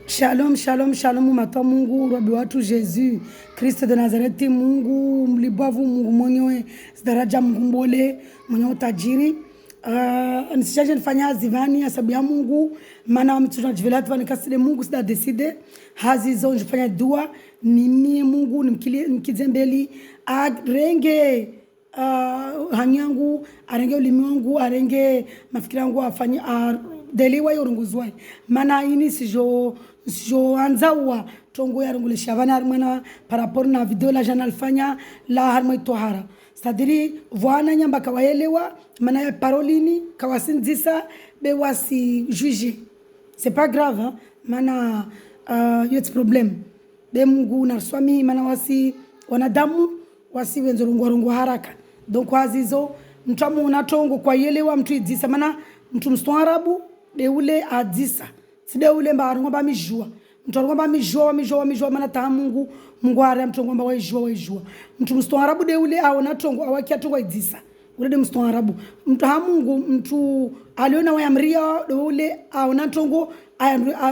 Shalom, shalom, shalom matwa Mungu Rabi watu Yesu Kristo de Nazareti, Mungu mlibavu, Mungu mwenyewe daraja, Mungu mbole mwenyewe tajiri. Nisijaje nifanya zivani ya sababu ya Mungu, maana tunajivela tu nikasile Mungu sida decide hazi zo nifanya dua ni mie Mungu nikizembeli arenge hanyangu, arenge ulimi wangu, arenge mafikira yangu, afanye deliwa yorunguzwa maana ini sijo anzawa tongo ya rungule shavana harmana parapor na video la jana alfanya la harmai tohara sadiri voana nyamba kawaelewa maana ya parolini kawasinzisa be wasi juge c'est pas grave hein? Maana yet problem be Mungu na swami maana wasi wanadamu wasi wenzorungu haraka donc wazizo mtamu unatongo kwa yelewa mtu idzisa maana mtu mstoarabu de ule adisa side ule mbaru ngomba mijua mtu ngomba mijua maana ta Mungu ara mtu ngomba wajua mtu mstoarabu de ule aona tongo awakia tongo idisa ule de mstoarabu mtu Mungu mtu aliona wayamria de ule aona tongo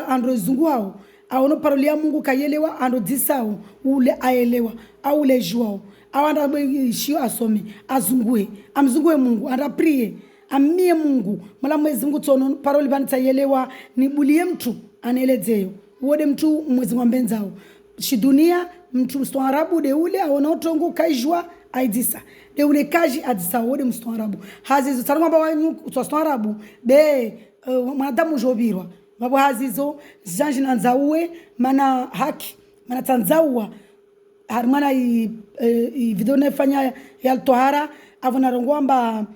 andro zungu hao aona paroli ya Mungu kayelewa ando disao ule aelewa au ule juao awanda shio asome azungue amzungue Mungu anda prie amie Mungu mala mwezi Mungu tono paroli banitayelewa nibulie mtu anaelezeyo wode mtu mwezi ngambenzao shidunia mtu mstoarabu de ule aona otongo kaijwa aidisa de ule kaji adisa wode mstoarabu hazizo sarangwa wanyu mstoarabu be mwanadamu jobirwa babo hazizo zanji nanzawe mana haki mana tanzawa harmana i video nefanya ya tohara avona rongwamba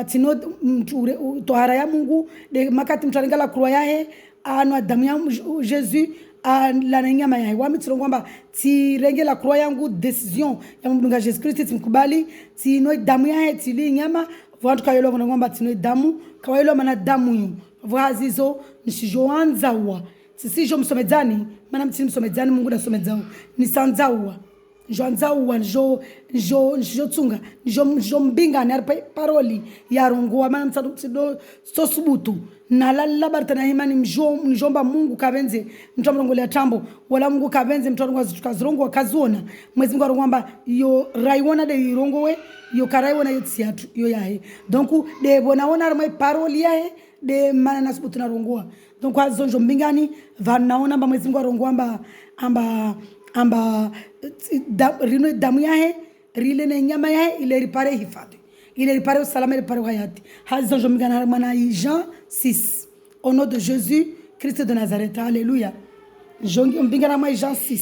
tino tohara ya Mungu de makati mtarenga la croix yahe anwa damu ya Jésus la nyama yahe wa mitiro kwamba tirenge la croix yangu decision ya mdunga Jésus Christ timkubali tino damu yahe tili nyama vantu kayelo kwamba tino damu kawelo mana damu yu vazizo nishijoanzawa sisijo msomedzani maana mtini msomedzani Mungu na somedzao nisanzawa njoanzawa njo tsunga njo mbinga ni paroli ya rongoa maana mtado sosubutu na la bartana himani njomba Mungu kavenze mtu mrongolea tambo wala Mungu kavenze mtu kazirongo kaziona mwezi Mungu arongwamba yo raiwona de irongowe yo karaiwona yotsiatu yo yahe donc de bonaona armai paroli yahe de maana nasubutu na rongoa donc azonjo mbingani vanaona ba mwezi Mungu arongwamba amba rino damu yahe rile na nyama yahe ile ripare hifadhi ile ripare usalama ripare hayati hazo jomigana maana Jean 6 au nom de Jésus Christ de Nazareth alléluia jongi mbingana mwa Jean 6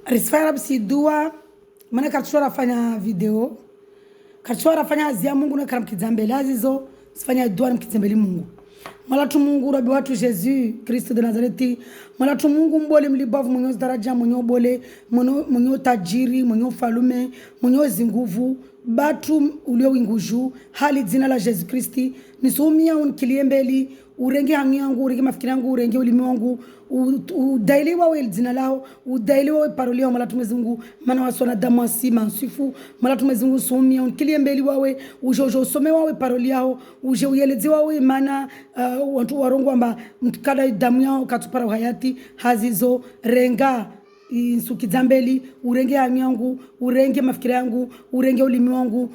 risfara bsi dua maana kachora fanya video kachora fanya azia Mungu na karamkizambele azizo sifanya dua mkizambele Mungu Malatu Mungu Rabi watu Jésus Kristo de Nazareti. Malatu Mungu mbole mlibavu mwenye daraja mwenye bole mwenye tajiri mwenye falume mwenye zinguvu batu ulio winguju hali zina la Jésus Kristi nisumia unkiliembeli urenge hangi yangu urenge mafikiri yangu urenge ulimi wangu udailiwa we zina lao udailiwa we paroli wa malatu Mungu maana wasona damu asima nsifu malatu Mungu sumia unkiliembeli wawe ujojo some wawe paroli yao uje uyelezi wawe maana watu warongo amba mtukada damu yao katupara hayati hazizo renga insukizambeli urenge hangi yangu urenge mafikira yangu urenge ulimi wangu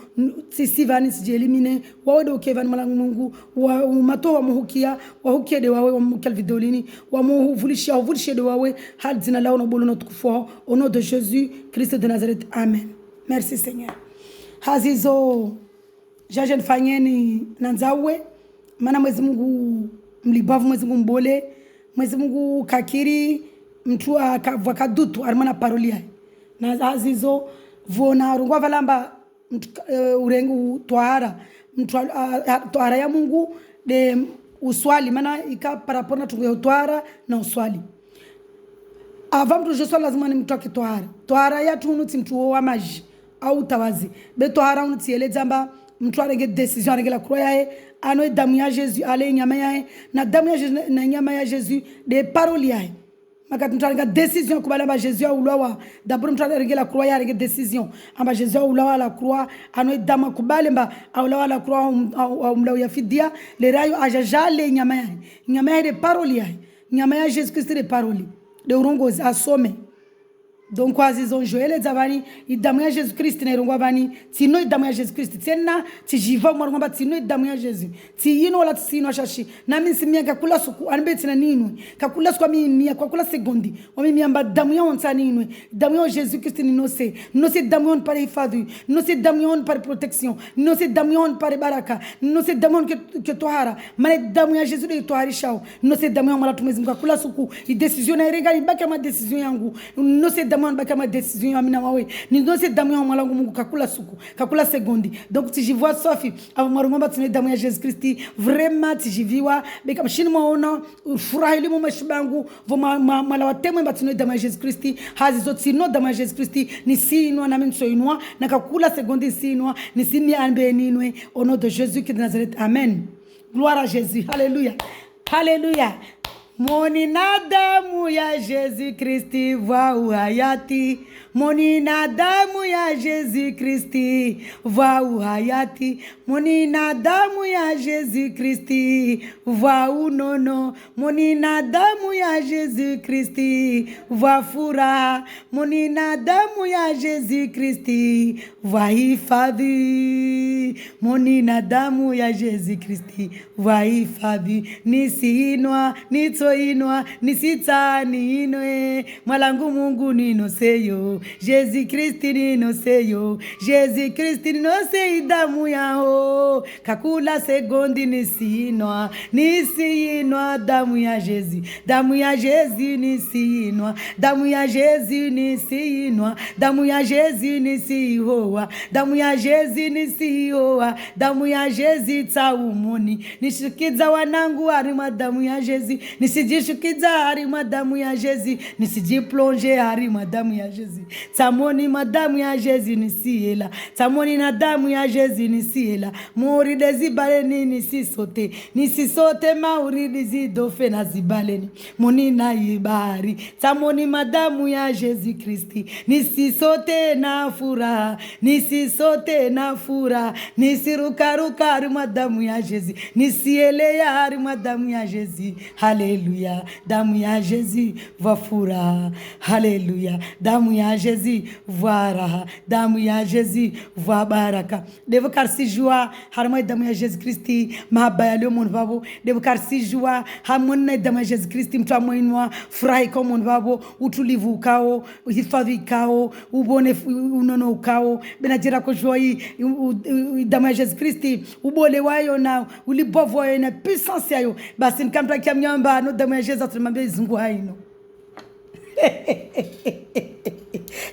sisivani sijelimine wawe do kevan malangu Mungu wa umato wa muhukia wahukie de wawe wa muhukia videolini wa muhuvulishe de wawe hadi zina lao na bolo na tukufu au nom de Jésus Christ de Nazareth amen. Merci Seigneur. Hazizo jaje nfanyeni nanzawe maana mwezi Mungu mlibavu mwezi Mungu mbole mwezi Mungu kakiri mtu akadutu armana parolia na hazizo vona rungwa valamba urengu tohara mtu tohara ya Mungu de uswali maana ika parapona tungo tohara na uswali ava mtu je swala lazima ni mtu akitohara tohara ya tunuti mtu wa maji au tawazi be tohara unutielezamba mtu arenge decision arenge la croix yae ano damu ya Jésus ale nyama yae na damu ya Jésus na nyama ya Jésus de parole yae makati mtu arenge decision kubala ba Jésus aulawa d'abord mtu arenge la croix ya arenge decision amba Jésus aulawa la croix ano damu kubale mba aulawa la croix au mlaw ya fidia le rayo ajajale nyama yae de parole yae nyama ya Jésus Christ de parole de urongozi asome donc azizonjoeleza vani idamu ya Jésus Christ na irongwa vani tino idamu ya Jésus Christ tena tijiva mwana ngamba tino idamu ya Jésus tiyino wala tsino shashi na mimi simia kakula suku anbe tina ninwe kakula suku mimi kakula segondi wa mimi amba damu ya onsa ninwe damu ya Jésus Christ ni no se damu ya par hifadhi no se damu ya par protection no se damu ya par baraka no se damu ya que tohara mane damu ya Jésus de toharishao no se damu ya mwana tumezi kakula suku i decision na irenga ibaka ma decision yangu no se damu baka ma décision ya mina wawe ni ndose damu ya mwalangu Mungu kakula suku kakula segondi donc si je vois Sophie ava marumba tune damu ya Jésus Christ vraiment si je viwa beka mshini maona furaha ile mu mashibangu vo mala watemwe batune damu ya Jésus Christ hazi zote no damu ya Jésus Christ ni sinwa na mimi soinwa na kakula segondi sinwa ni sini anbe ninwe au nom de Jésus qui de Nazareth amen gloire à Jésus alléluia alléluia Moni na damu ya Jésus Christi va uhayati Moni na damu ya Jésus Christi va uhayati Moni na damu ya Jésus Christi va unono Moni na damu ya Jésus Christi va furaha Moni na damu ya Jésus Christi va hifadhi Moni na damu ya Jésus Christi va hifadhi nisiinwa nitoinwa nisitani inwe mwalangu Mungu ninoseyo Jésus Christ ninoseyo Jésus Christ ninose damu yao kakula segondi nisiinwa damu ya Jésus nisiinwa damu ya Jésus nisiinwa damu ya Jésus nisihoa damu ya Jésus nisihoa damu ya Jésus taumoni nishikiza wanangu ari damu ya Jésus nisijishukiza hari damu ya Jésus nisijiplonge hari damu ya Jésus tamoni madamu ya Jésus nisiela tamoni na damu ya Jésus nisiela mori dezibaleni nisisote mauri dizidofe na zibaleni moni na ibari tamoni madamu ya Jésus Christi nisisote na furaha nisirukaruka hari madamu ya Jésus nisielea hari madamu ya Jésus haleluya damu ya Jésus va furaha haleluya damu ya Jésus va raha damu ya Jésus va baraka devo karsi joie harma damu ya Jésus Christi mahaba leo mon babo devo karsi joie hamona damu ya Jésus Christi mtu amoinwa furahi kwa mon babo utulivu ukao hifadhi ukao ubone unono ukao benajira ko joie damu ya Jésus Christi ubole wayo na ulibovu wayo na puissance yayo basi nikamta kiamnyamba no damu ya Jésus atumambia izungu haino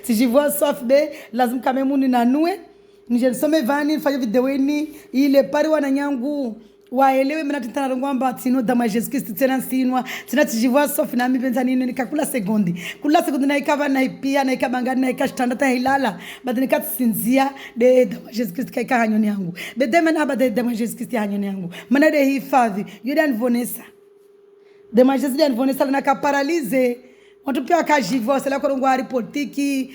si je vois sauf be lazima kama muni na nue nije some vani fanya video ni ile pari wana nyangu waelewe mimi nataka ngomba tino damu ya Jésus Christ tena sinwa tena tijivwa sauf na mimi penza nini nikakula segondi na ikava na ipia na ikabangani na ikashtanda hilala badani katsinzia de damu ya Jésus Christ kaika hanyoni yangu bedeme na bade damu ya Jésus Christ hanyoni yangu maana de hifadhi yule anvonesa damu ya Jésus anvonesa na kaparalize watu pia wakajivu wasalia kwa ngwari politiki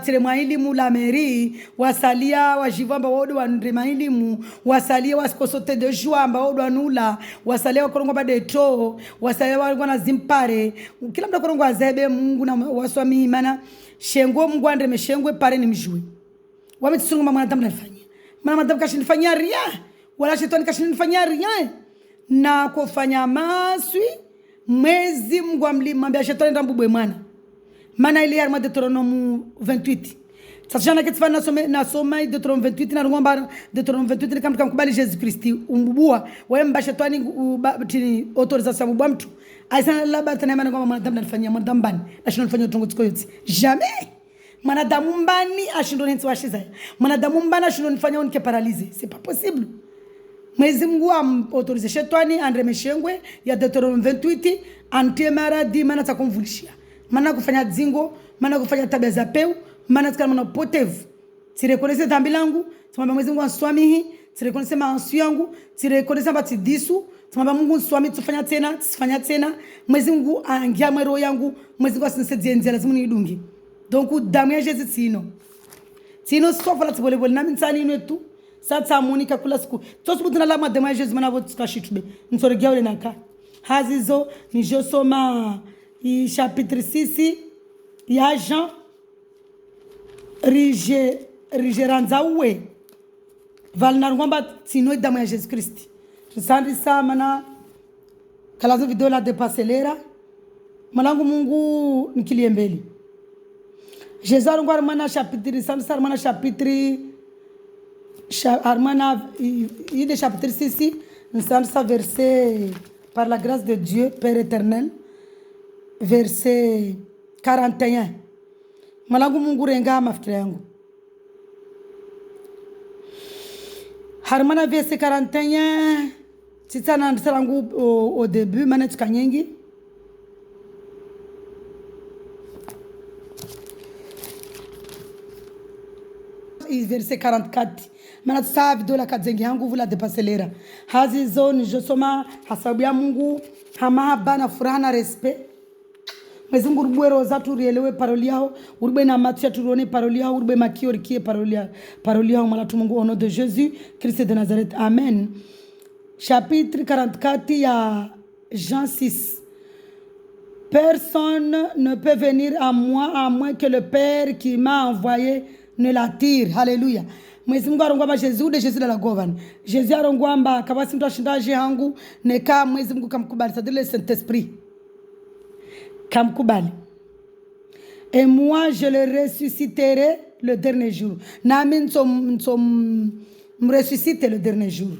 tirema elimu la meri wasalia wajivu amba wodo wanrema elimu wasalia wasikosote de joie amba wodo wanula wasalia kwa ngwa badeto wasalia wana zimpare kila mtu kwa ngwa zebe Mungu na waswami imana shengo Mungu andre meshengwe pare ni mjui wametusungu mama mwanadamu nafanyia mama mwanadamu kashinifanyia ria wala shetani kashinifanyia ria na kufanya maswi mwezi Mungu amlimwambia shetani ndambubwe mwana maana ile ya Deuteronome 28 sasa jana kitifana nasoma Deuteronome 28 na ngomba Deuteronome 28 ni kama kubali Jésus Christ umbubua wemba shetani tini autorisation mbwa mtu aisana laba tena maana ngomba mwanadamu anafanyia mwanadamu bani ashindwa nifanyia utongo tsiko yote jamais mwanadamu mbani ashindwa nitsi washiza mwanadamu mbani ashindwa nifanyia unike paralyze c'est pas possible Mwezi Mungu autorise shetani andre meshengwe ya Deuteronome 28 antie maradi maana takumvulishia maana kufanya dzingo maana kufanya tabia za peu maana tukana maana potevu tirekonese dhambi langu tumwambia Mwezi Mungu answamihi tirekonese maansu yangu tirekonese bati disu tumwambia Mungu nswami tufanya tena Mwezi Mungu angia mwero yangu Mwezi Mungu asinise nzia lazima nidungi donc damu ya Jésus tino sofa la tibolebole na mitsani netu sasa monika kula siku tosu butuna la damu ya Jésus mana votu kashitube nsoregia ole naka hazizo nijosoma chapitre 6 ya Jean rigeranza uwe valnarungwamba tsino damu ya Jesus Christ risandi mana kalazo video la depaselera malangu Mungu nikilie mbele Jesus arungwa mana chapitre sandi mana chapitre armana ide chapitre 6 sandi verset par la grâce de Dieu Père éternel verset 41 malangu Mungu renga mafikira yangu harmana verset 41 titana ndisalangu au début mana tukanyengi verset 44 mana tsa video la kadzengi yangu vula depaselera hazizo nijosoma hasabu ya Mungu hamaba na furaha na respect Mwezi Mungu urubwe roza turielewe paroli yao urubwe na matia turione paroli yao urubwe makio rikie paroli yao malatu Mungu au nom de Jésus Christ de Nazareth amen. Chapitre 44 ya Jean 6. Personne ne peut venir à moi à moins que le Père qui m'a envoyé ne l'attire. Alléluia. Mwezi Mungu arongwamba Jésus de Jésus de la governe. Jésus arongwamba kabasi mtu ashindaje hangu neka Mwezi Mungu kamkubali c'est-à-dire le Saint-Esprit. Kamkubali. Et moi je le ressusciterai le dernier jour. Nami nsom ressusciter le dernier jour.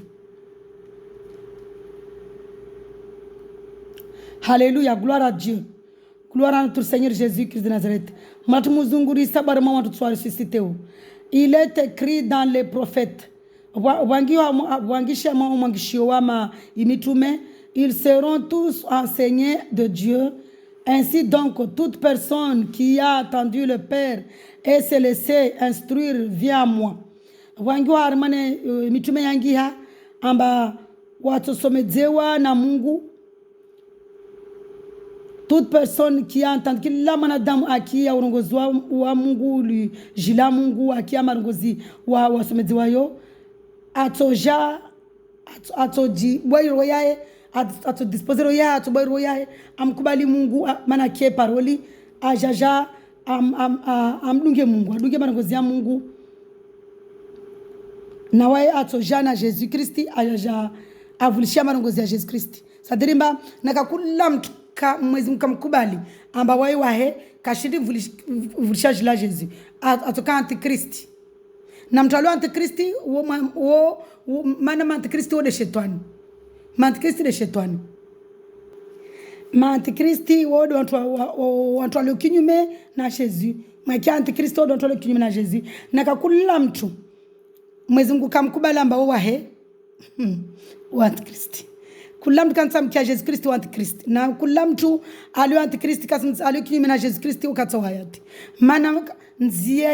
Alléluia, gloire à Dieu. Gloire à notre Seigneur Jésus-Christ de Nazareth. Il est écrit dans les prophètes. Ils seront tous enseignés de Dieu. Ainsi donc, toute personne qui a attendu le Père et se laissé instruire vient à moi. Mitume yangiha amba watosomezewa na Mungu. Toute personne qui a entendu kila mwanadamu akia urongozi wa Mungu jila Mungu akia marongozi wa wasomezi wayo atoja atoji boyro yae ato disposer yae ato boyro yae amkubali Mungu mana kie paroli ajaja amdunge Mungu adunge marongozi ya Mungu na wae atoja na Jesus Christ ajaja avulishia marongozi ya Jesus Christ sadirimba nakakula mtu Mwezi mkamkubali amba wai wahe kashidi vulishaji la Jésus atoka antikristi na mtalo antikristi mana antikristi wo de shetani antikristi de shetani antikristi wo de watu walio kinyume na Jésus maki antikristi wo de watu walio kinyume na Jésus na kakula mtu Mwezi mkamkubali amba wahe wa antikristi kula mtu kanisa mkia Jesus Christ wa antikristi na kula mtu alio antikristi kasi alio kinyume na Jesus Christ ukatoa hayati mana nzia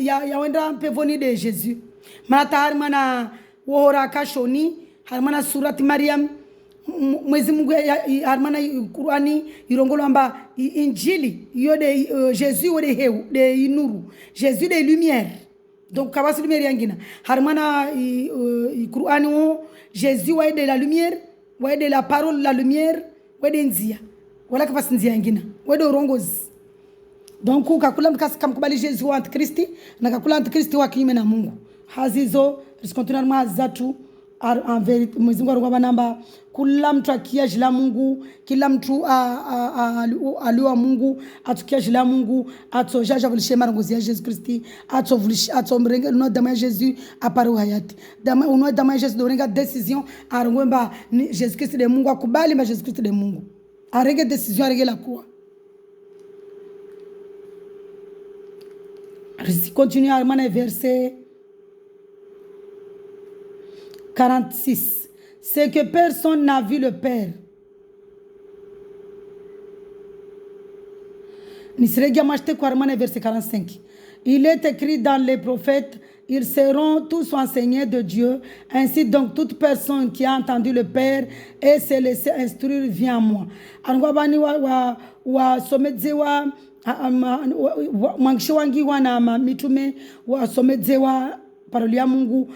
ya wenda pevoni de Jesus mana tahari mana wohora kashoni harmana surati Maryam Mwezi Mungu harmana Qur'ani irongolo amba injili yode Jesus yode heu de inuru Jesus de lumière donc kabasi lumière yangina harmana Qur'ani wo Jesus wa de la lumière de la parole la lumière wede nzia wala kafasi nzia nyingine wede urongozi donc ukakula mkamkubali Jesus wa antikristi na kakula antikristi wa kinyume na Mungu hazizo riskontinua mazatu en vérité Mwezi Mungu arongwa namba kula mtu akia jila Mungu kila mtu aliwa Mungu atukia jila Mungu atojaja vulishe marongozi ya Jesus Christ atomrenge no damu ya Jesus apare hayati damu ya Jesus dorenga décision arongwemba Jesus Christ de Mungu akubali ma Jesus Christ de Mungu arenge décision arenge la croix continue à mana verset 46. C'est que personne n'a vu le Père. Verset 45. Il est écrit dans les prophètes, ils seront tous enseignés de Dieu. Ainsi donc, toute personne qui a entendu le Père et s'est laissé instruire vient à moi. Mitume wa somezewa paroli ya Mungu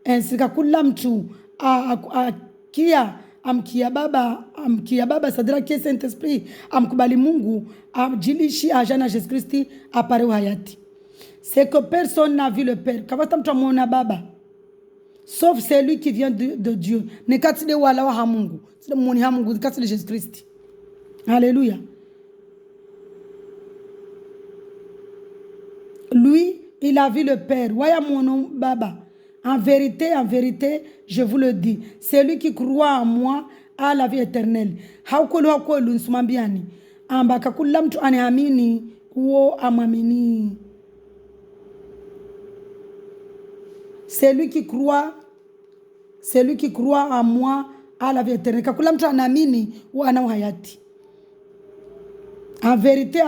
ensika kula mtu akia amkia baba sadira ke Saint-Esprit amkubali Mungu ajilishi ajana Jésus Christ apare hayati. C'est que personne n'a vu le Père. Kavata mtu amuona baba sauf celui qui vient de Dieu. Ne katide wala wa hamungu. Sile mwoni hamungu katide Jésus Christ. Alléluia. Lui, il a vu le Père. Waya mono baba. En vérité, je vous le dis, celui qui croit en moi a la vie éternelle. Haukolu nsumambiani. Ambaka kula mtu anaamini uo amamini. Celui qui croit en moi a la vie éternelle. Kakula mtu anaamini uo ana hayati. En vérité,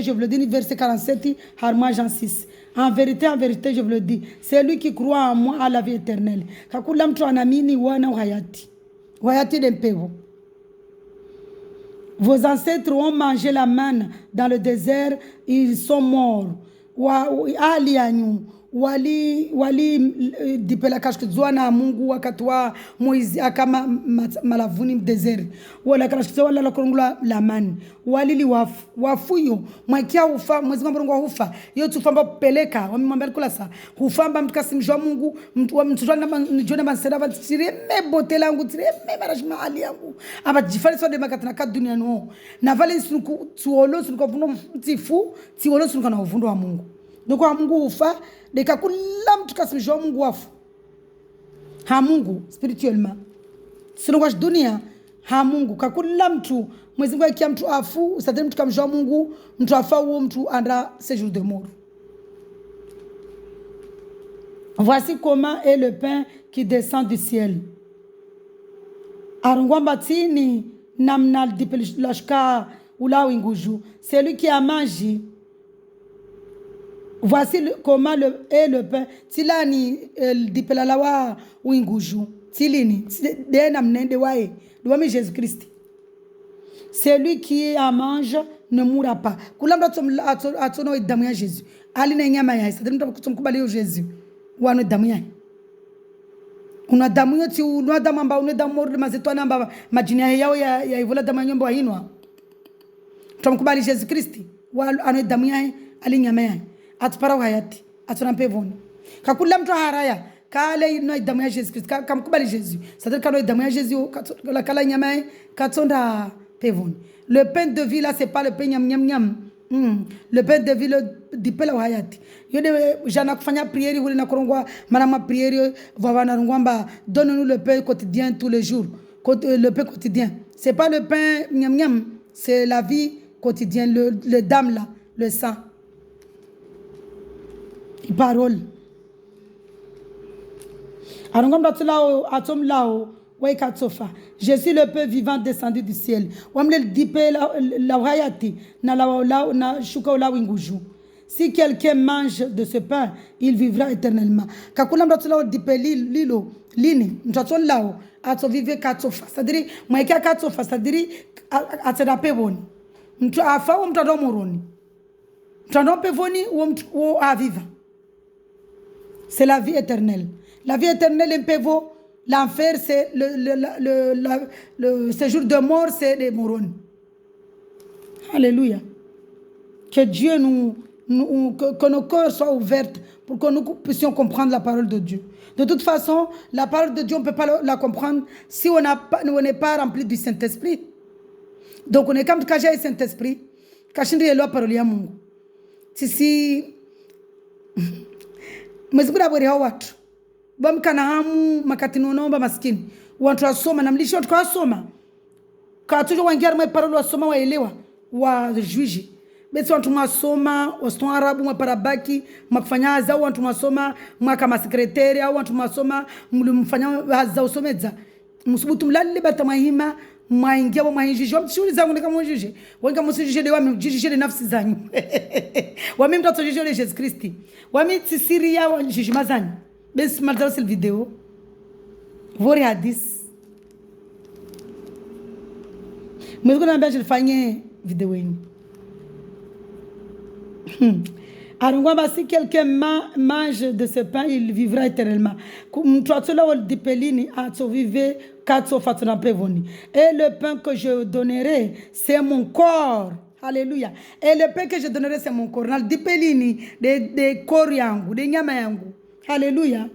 je vous le dis, verset 47, Harma Jean 6. En vérité, je vous le dis, celui qui croit en moi a la vie éternelle. Kakula mtu anamini wana hayati. Hayati d'empevo. Vos ancêtres ont mangé la manne dans le désert, ils sont morts. Ali anyu. Wali dipela kashkizwa na Mungu wakati wa Moizi akama malavuni mdezeri wala kashkizwa wala kurungula lamani walili wafuyo mwakia ufa mwezi mbongo hufa yo tufamba peleka wamemwambia kulasa hufamba mtukasimjwa Mungu mtutwana njona bansera batire mebote langu tire marashma ali yangu abajifali so de makatana ka dunia no na vale sunuku tuolo sunuko vundo tifu tiolo sunuko na uvundo wa Mungu ndoko Mungu ufa deka kula mtu kasimjwa Mungu wafu ha Mungu spirituellement sino kwa dunia ha Mungu kakula mtu mwezi ngwa kia mtu afu usadeni mtu kamjwa Mungu mtu afa huo mtu anda séjour de mort. Voici comment est le pain qui descend du ciel. Arungwamba tini namnal dipelashka ula winguju celui qui a mangé. Voici comment est le pain. Tilani dipelalawa winguju. Tilini. Dena mnende wae. Douami Jésus Christ. Celui qui en mange ne mourra pas. Kulamba atono damu ya Jésus. Ali na nyama ya Isa. Demu tumkubali yo Jésus. Wano damu ya. Una damu yo ti una damu amba una damu moro mazeto namba majini yao ya ivola damu nyombo hinwa. Tumkubali Jésus Christ. Wano ano damu ya ali nyama ya. Atupara hayati atunampe voni kakula mtu haraya kale no damu ya Jésus Christ kamkubali Jésus c'est-à-dire kalo damu ya Jésus la kala nyama katonda pevoni. Le pain de vie là c'est pas le pain nyam le pain de vie le dipela hayati yode jana kufanya prière wuli na korongwa marama prière vavana ngwamba donne-nous le pain quotidien tous les jours le pain quotidien c'est pas le pain nyam c'est la vie quotidienne le dame là le sang. Parole. Je suis le pain vivant descendu du ciel. Si quelqu'un mange de ce pain, il vivra éternellement. C'est la vie éternelle. La vie éternelle est pévo. L'enfer, c'est le séjour de mort, c'est les morons. Alléluia. Que Dieu que nos cœurs soient ouverts pour que nous puissions comprendre la parole de Dieu. De toute façon, la parole de Dieu, on ne peut pas la comprendre si on n'est pas rempli du Saint-Esprit. Donc, on est comme quand j'ai le Saint-Esprit, quand je dis la parole à Mungu. Si Mezibura bwere hao watu. Bamkana hamu makati nonomba maskini. Watu wasoma na mlishi watu wasoma. Katujo wangiara mwe parolo wasoma waelewa wa juiji. Besi watu wasoma waston arabu mwa parabaki makufanya za watu wasoma mwaka masekretari au watu wasoma mfanya za usomeza. Msubutu mlali bata mahima mwaingia mwainjiji wamtishuri zangu nika mwainjiji wanga musijiji wami jiji nafsi zanyu wami mtoto jiji le Jésus Christ wami tsisiria wanjiji mazani besi malzao sil video vori hadis mwezi kuna mbaya jilifanye video yenu Arungwamba si quelqu'un mange de ce pain, il vivra éternellement. Mtuatula wal dipelini ato vive Et le pain que je donnerai, c'est mon corps. Alléluia. Et le pain que je donnerai, c'est mon corps. De corps yangu, de nyama yangu. Alléluia.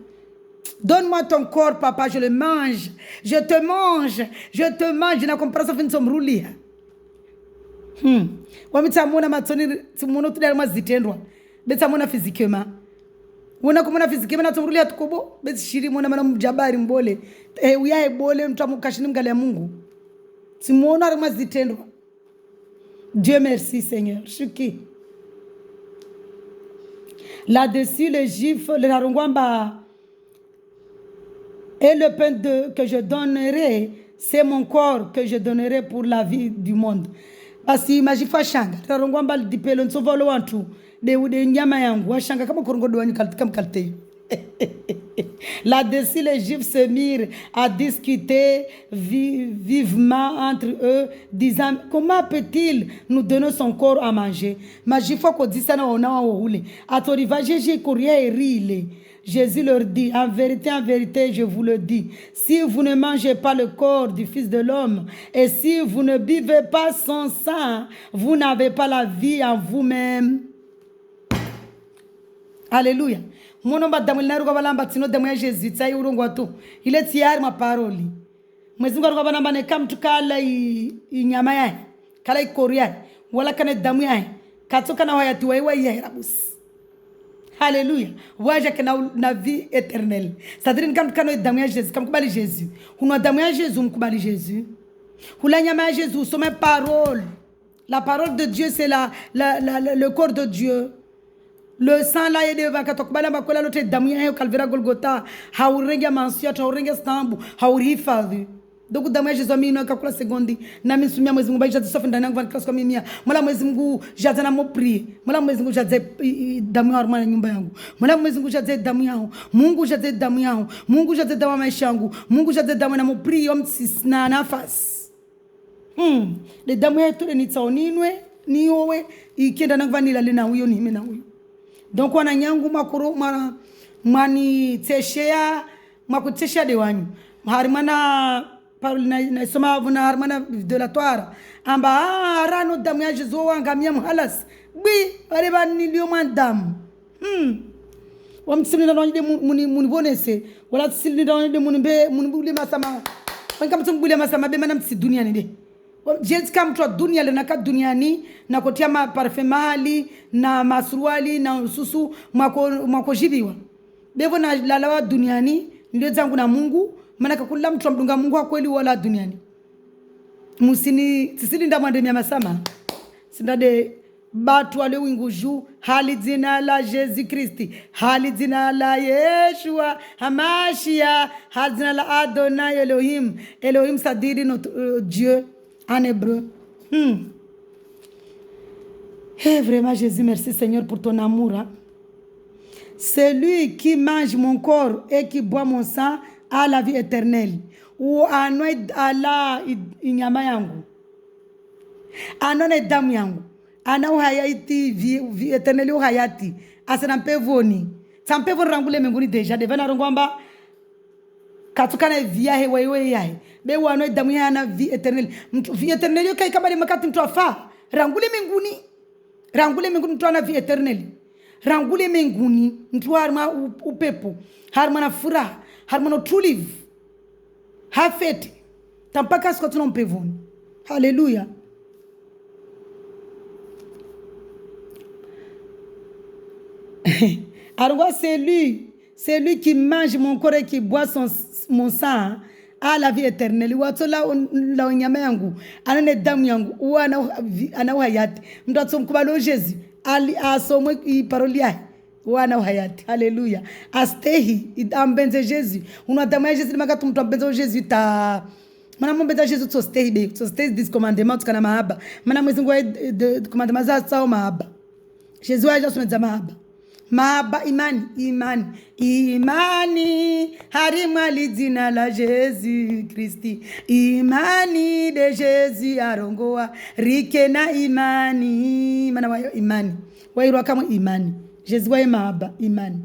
Donne-moi ton corps, papa, je le mange. Je te mange. Je te mange. Je n'ai pas compris ça fin som roulia. Wamitsamona matsoni tsumono tudalma zitendwa. Betsamona physiquement. Wona kumona physiquement na tumrulia tukobo. Betshiri mona mana mjabari mbole. Uyaye bole mtamukashini mgali ya Mungu. Tsimona rama zitendwa. Dieu merci Seigneur. Shuki. Là-dessus les Juifs le rarongwamba. Et le pain que je donnerai, c'est mon corps que je donnerai pour la vie du monde. Basi majifa shanga rarongwamba dipelo nsovolo wantu de nyama yangu washanga kama korongodo wanyu kam kalte. Là-dessus les Juifs se mirent à discuter vivement entre eux disant comment peut-il nous donner son corps à manger. Majifa ko disana ona wa hule atoriva jeje koria erile. Jésus leur dit, en vérité, je vous le dis, si vous ne mangez pas le corps du Fils de l'homme et si vous ne buvez pas son sang, vous n'avez pas la vie en vous-même. Alléluia. Mon nom est Jésus. Il est tiers ma parole. Mwezi mungu alikuwa namba ne kam tukala inyama yae kala ikoria wala kana damu yae katoka na hayati wewe yae rabus. Alléluia. Waja kana na vie éternelle. C'est-à-dire quand kana damu ya Jésus, comme kubali Jésus. Una damu ya Jésus, mkubali Jésus. Hula nyama ya Jésus, c'est ma parole. La parole de Dieu, c'est le corps de Dieu. Le sang là est devant katokubala makola lote damu ya Calvaire Golgotha. Haurenga mansio, haurenga stambu, haurifavi. Donc damu ya Jésus amino kakula sekondi na misumia mwezi mungu baisha tisofu ndani yangu vanikasi kwa mimia mwala mwezi mungu jaza na mopri mwala mwezi mungu jaza damu ya harumana nyumba yangu mwala mwezi mungu jaza damu yao Mungu jaza damu yao Mungu jaza damu ya maisha yangu Mungu jaza damu na mopri na nafasi le damu ya tule nitsaoninwe niyowe ikienda nangu vanila lina huyo ni hime na huyo donc wana nyangu makuru mani teshea makuteshea de wanyu harimana na soma vuna harmana violatoire amba rano damu ya Jésus wangamia mhalas bi wale banilio mandam wamtsimina nonde muni bonese wala tsimina nonde muni bule masama wanka mtumbule masama be manam tsi dunia ni de Jésus kam to dunia le naka duniani na kotia ma parfum mahali na masruali na ususu mwako jibiwa bevo na lalawa duniani ndio zangu na Mungu manaka kula mtu mdunga Mungu kweli wala duniani sisili ndamwandemia masama sindade batu wale winguju hali jina la Jésus Christ hali jina la Yeshua Hamashia hali jina la Adonai Elohim ça dit notre Dieu en hébreu. Vraiment Jésus, merci Seigneur pour ton amour. Hein? Celui qui mange mon corps et qui boit mon sang a la vie éternelle. Ou anoi ala inyama yangu. Anone damu yangu. Ana uhayati vie éternelle uhayati. Asana mpevoni. Sampevoni rangule menguni deja. Devena rongwamba katukana via hewewe yae. Be wanoi damu ya na vie éternelle. Vie éternelle yokai kabali makati mtu afa. Rangule menguni. Rangule menguni mtu ana vie éternelle. Rangule menguni mtu harma upepo. Harma na furaha. Harmono true live. Have faith. Tampaka skotu non pevoni. Alléluia. Alors c'est lui qui mange mon corps et qui boit mon sang a la vie éternelle. Watola la onyama yangu. Anane damu yangu. Ana uhayati. Mtu atsomkubalo Jésus. Ali asomwe iparoli yake. Wana uhayati. Alléluia. Astehi ambenze Jésus. Unadama Jésus makatu mtu ambenze Jésus ta mana mbeza Jésus tsostehi be. Tsostehi dis commandement tukana mahaba. Mana mwezi ngwa commandement za tsao mahaba. Jésus aja suneza mahaba. Mahaba imani harimali jina la Jésus Christi imani de Jésus arongoa rike na imani mana wayo imani wairwa kama imani Jésus wae mahaba imani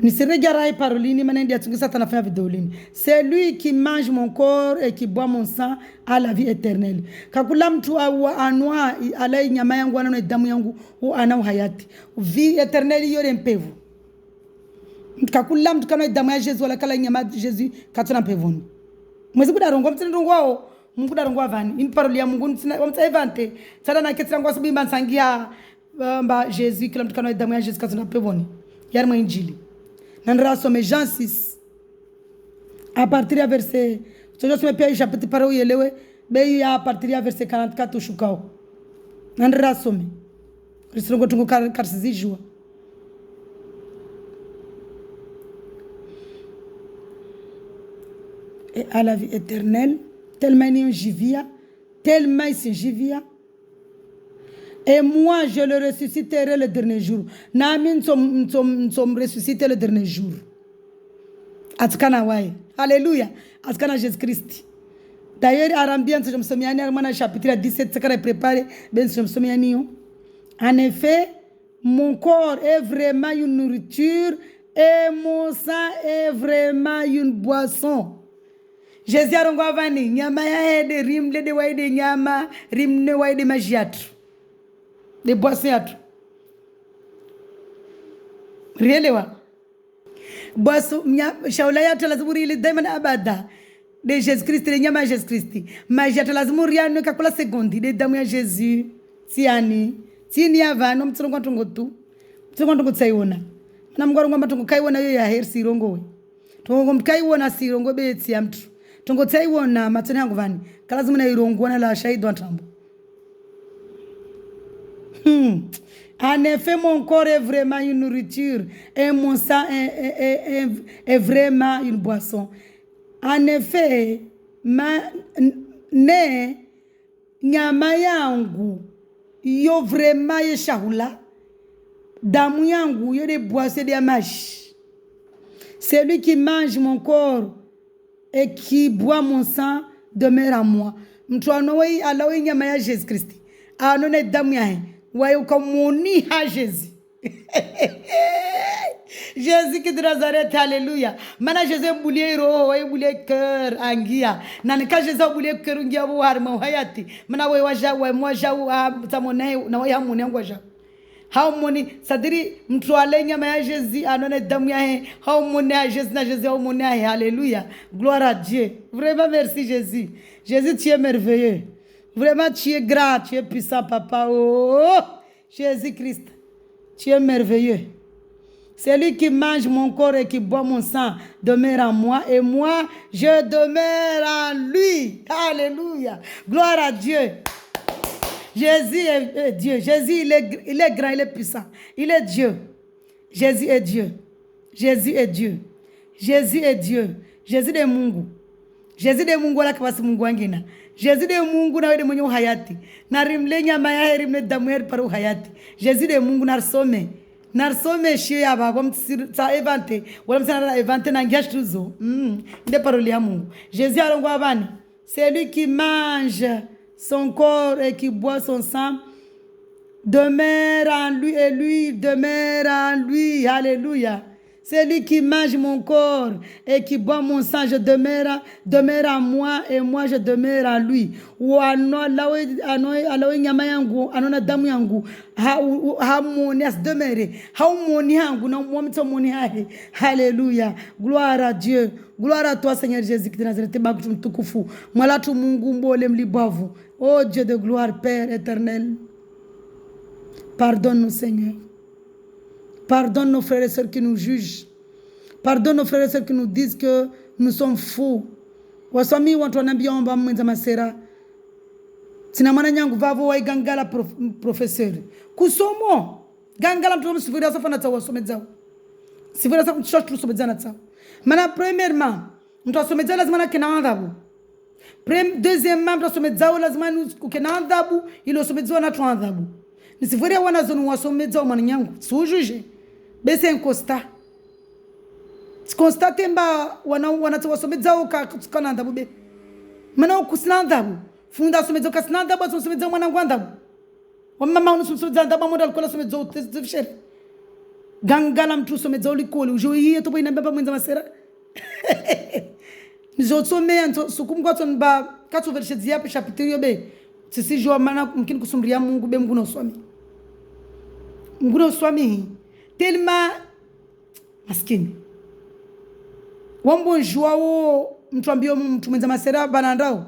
Nisirejara parolini manende atungisa tanafanya videolini. C'est lui qui mange mon corps et qui boit mon sang à la vie éternelle. Kakula mtu anwa alai nyama yangu anano damu yangu ana uhayati. Vie éternelle yore mpevu. Kakula mtu kano damu ya Jésus wala kala nyama Jésus katuna mpevuni. Mwezi kudarongo mtendongo wao Mungu darongo avani. In paroli ya Mungu mtsa evante. Sada na ketira ngwa subimba nsangia mba Jésus kila mtu kano damu ya Jésus katuna mpevuni. Yarma injili. Nandra some Jean 6 à partir du verset je suis pas chapitre par où yelewe be à partir du verset 44 ushukao nandra some Kristo ngo tungo karsizijwa et à la vie éternelle tellement ni jivia tellement c'est jivia et moi je le ressusciterai le dernier jour. Namin som ressuscité le dernier jour. Atkana wae. Alléluia. Atkana Jésus-Christ. D'ailleurs, Arambian, je me souviens, à chapitre 17, c'est quand il préparé, ben je me souviens. En effet, mon corps est vraiment une nourriture et mon sang est vraiment une boisson. Jésus a rongwavani, nyama ya de rimle de wae de nyama, rimne wae de magiatru. De boissons yatu. Rielewa. Boisson shaula yatu lazima ile daima abada. De Jésus Christ le nyama Jésus Christ. Maji yatu lazima riano kakula sekondi de damu ya Jésus. Siani. Sini avano mtrongo tongo tu. Mtrongo tongo tsaiona. Na mgoro ngoma tongo kaiona yo ya her sirongo we. Tongo mkaiona sirongo be tsia mtu. Tongo tsaiona matene yangu vani. Kalazima na irongo na la shahidi wa tambo. En effet, mon corps est vraiment une nourriture et mon sang est vraiment une boisson. En effet, nyama yangu yo vraiment yeshahula, damu yangu yo de boisson de amash. Celui qui mange mon corps et qui boit mon sang demeure en moi. Mtu anowe alawe nyama ya Jésus Christ. Anone damu ya Waye ukamoni ha Jésus. Jésus qui de Nazareth, alléluia. Mana Jésus boulier roho, waye boulier cœur angia. Nani ka Jésus boulier cœur ngia bu harma hayati. Mana waye waja waye moja tamone na waye hamone ngwaja. Hao moni sadiri mtu alenya ya Jésus anone damu ya he. Hao moni ya Jésus na Jésus hao moni ya alléluia. Gloire à Dieu. Vraiment merci Jésus. Jésus tu es merveilleux. Vraiment, tu es grand, tu es puissant, papa. Oh, Jésus-Christ, tu es merveilleux. Celui qui mange mon corps et qui boit mon sang demeure en moi et moi, je demeure en lui. Alléluia. Gloire à Dieu. Jésus est Dieu. Jésus, il est grand, il est puissant. Il est Dieu. Jésus est Dieu. Jésus est Dieu. Jésus est Dieu. Jésus est Mungu. Jésus est Mungu wala kabasi Mungu wangina. Jésus de Mungu na wede mwenye uhayati. Na rimle nyama ya rimle damu ya para uhayati. Jésus de Mungu narsome. Narsome shie ya baba mtsa evante. Wala mtsa evante na ngiashtuzo. Nde paroli ya Mungu. Jésus alongwa abani. C'est lui qui mange son corps et qui boit son sang. Demeure en lui et lui demeure en lui. Alléluia. C'est lui qui mange mon corps et qui boit mon sang, je demeure en moi et moi je demeure en lui. Nyama yangu anona damu yangu ha moni as demeure ha moni yangu na mwamto moni hahe. Alléluia. Gloire à Dieu. Gloire à toi Seigneur Jésus de Nazareth baku mtukufu. Mwalatu Mungu mbole mlibavu. Oh Dieu de gloire, Père éternel. Pardonne-nous Seigneur. Pardonne nos frères et sœurs qui nous jugent. Pardonne nos frères et sœurs qui nous disent que nous sommes fous. Wasami watu wanambia omba mwenza masera. Tina mwana nyangu vavo wa gangala professeur. Kusomo. Gangala mtu msifuri safa na tawa somedzao. Sifuri safa mtu somedzana tawa. Mana premièrement, mtu somedzao lazima na kena adhabu. Deuxièmement, mtu somedzao lazima kena adhabu ilo somedzao na tu adhabu. Nisifuri wana zonu wasomedzao mwana nyangu. Sujuje. Bese encosta. Constate mba wanatawasomedzao kana ndabu be. Mana ukusina ndabu. Funda somedzao kasina ndabu somedzao mwana ngwandabu. Wamama unusomedzao ndabu moda alikola somedzao tefshere. gangala mtu somedza ulikole ujoiye to boina baba mwenza masera nizosomea sukumkwatso nba katso vershedzia pe chapitre be sisi jo mana mkini kusumria Mungu be Mungu no swami telma maskini wambo njwao mtu ambio mtu mwenza masera banandao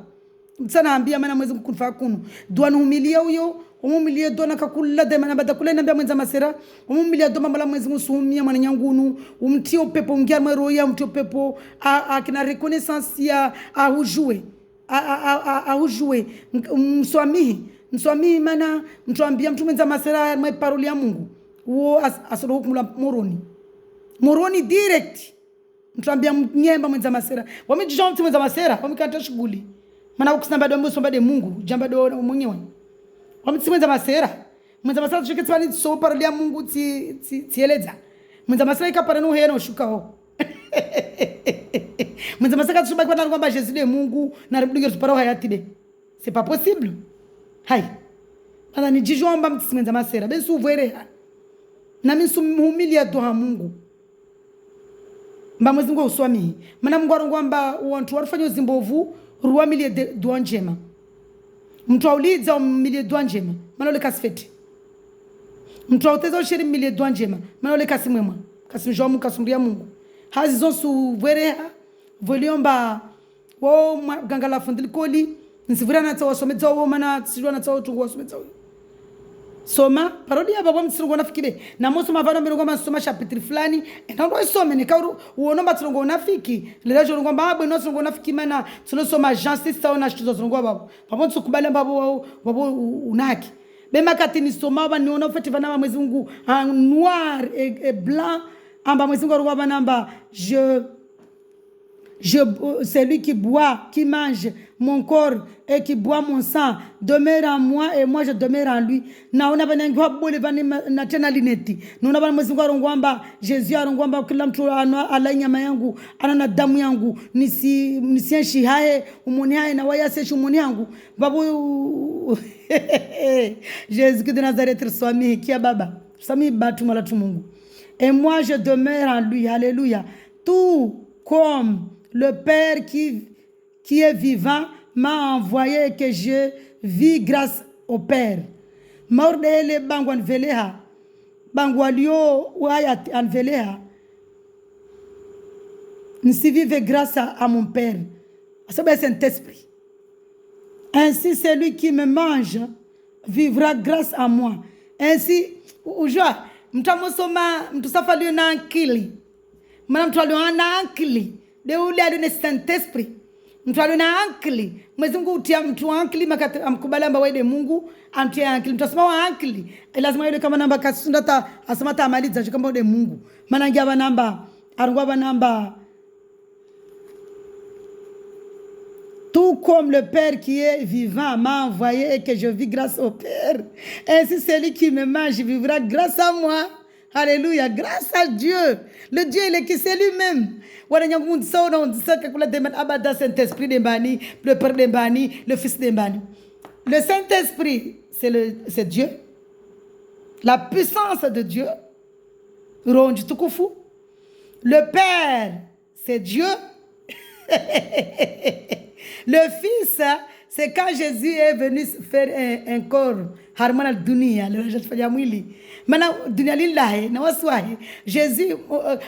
mtsana ambia mana mwezi kukunfa kunu duanu humilia huyo umumilia dona kakula de mana bada kula nambia mwenza masera umumilia doma mala mwezi musumia mwana nyangunu umtio pepo ngia maroya umtio pepo akina reconnaissance ya ujue mswami mana mtu ambia mtu mwenza masera mwe paroli ya Mungu uo asoro hukumula moroni direct mtu ambia nyemba mwenza masera wamejisha mtu mwenza masera wamekata shughuli mana ukusamba dombo somba de Mungu jamba do mwenyewe wamtsimwenza masera mwenza masera tushiketsani so paroli ya Mungu tieleza mwenza masera ikapara no heno shukao mwenza masera tushimba kwa kwamba Jésus de Mungu na rubuge tupara hayati de c'est pas possible hai ana ni jijomba mtsimwenza masera besu vwere na mimi sumuhumilia doha Mungu mba mwezi ngo uswami mana Mungu arongwamba wantu warufanya uzimbovu ruwa milie dua njema mtu auliza milie dua njema mana ole kasfeti mtu auteza ushiri milie dua njema mana ole kasimwema kasimjomu kasumria Mungu hazi zonsu vwereha voliomba wo gangala fundili koli nsivura na tsawa somedza wo mana tsirwa na tsawa tungu somedza wo soma parodi ya baba mtsirongo nafikire na moso mavana mirongo masoma chapitre fulani ndo isome ne kauru uonomba tsirongo nafiki lera jo ngomba abwe no tsirongo nafiki mana tsinosoma Jean 6 saona shituzo tsirongo babo babo tsukubala babo unaki bema katini soma ba niona ufeti vana mwezi Mungu noir et blanc amba mwezi Mungu ruwa namba celui qui boit, qui mange mon corps et qui boit mon sang demeure en moi et moi je demeure en lui. Naona banengwa bole bani na tena lineti. Naona bana mwezi Mungu arongwamba Jésus arongwamba kila mtu ala nyama yangu ana na damu yangu nisienshi hae umoni hae na waya seshi umoni yangu babu Jésus de Nazareth swami kia baba swami batu mala tu Mungu et moi je demeure en lui. Alléluia. Tout comme le Père qui est vivant m'a envoyé et que je vis grâce au Père. Mordele bangwan veleha. Bangwalio wayat an veleha. Nsi vive grâce à mon Père. C'est un Saint-Esprit. Ainsi celui qui me mange vivra grâce à moi. Ainsi, ujua, mtamosoma, mtusafalio na akili. Mana mtu alio na akili. De ule adone Saint-Esprit. Mtu alio na akili. Mwezi Mungu utia mtu akili makati amkubali amba wede Mungu amtia akili. Mtu asema wa akili. Lazima yule kama namba kasunda asema ta amaliza kama wede Mungu. Mana ngia namba arungwa namba tout comme le Père qui est vivant m'a envoyé et que je vis grâce au Père. Ainsi celui qui me mange vivra grâce à moi. Alléluia, grâce à Dieu. Le Dieu, il est qui c'est lui-même. Saint-Esprit d'Embani, le Père d'Embani, le Fils d'Embani. Le Saint-Esprit, c'est Dieu. La puissance de Dieu. Le Père, c'est Dieu. Le Fils, c'est quand Jésus est venu faire un corps. Harmana dunia, le rajat fanya mwili. Mana dunia lillahi, na waswahi. Jésus,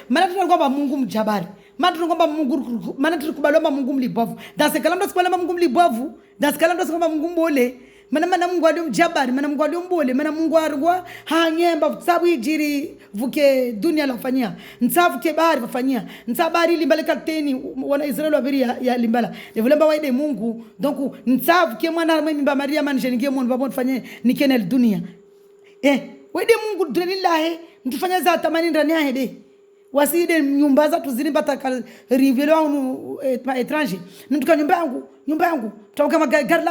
mana tunangomba Mungu mjabari. Mana tunangomba Mungu, mana tunakubalomba Mungu mlibovu. Dans ce cas-là, tunakubalomba Mungu mlibovu. Dans ce cas-là, tunakubalomba Mungu mbole. Mana Mungu alio mjabari, mana Mungu alio mbole, mana Mungu arwa hanyemba sabu ijiri vuke dunia lofanyia. Nsavu ke bahari wafanyia. Nsabari limbale kateni wana Israeli wabiri ya limbala. Nevulemba waide Mungu. Donc nsavu ke mwana mimba Maria manjeningie mwana babon fanyia nikene dunia. Waide Mungu dunilillahi mtufanya za tamani ndani ya hede. Waside nyumba za tuzini bataka rivelo au étranger. Nituka nyumba yangu. Tuka gari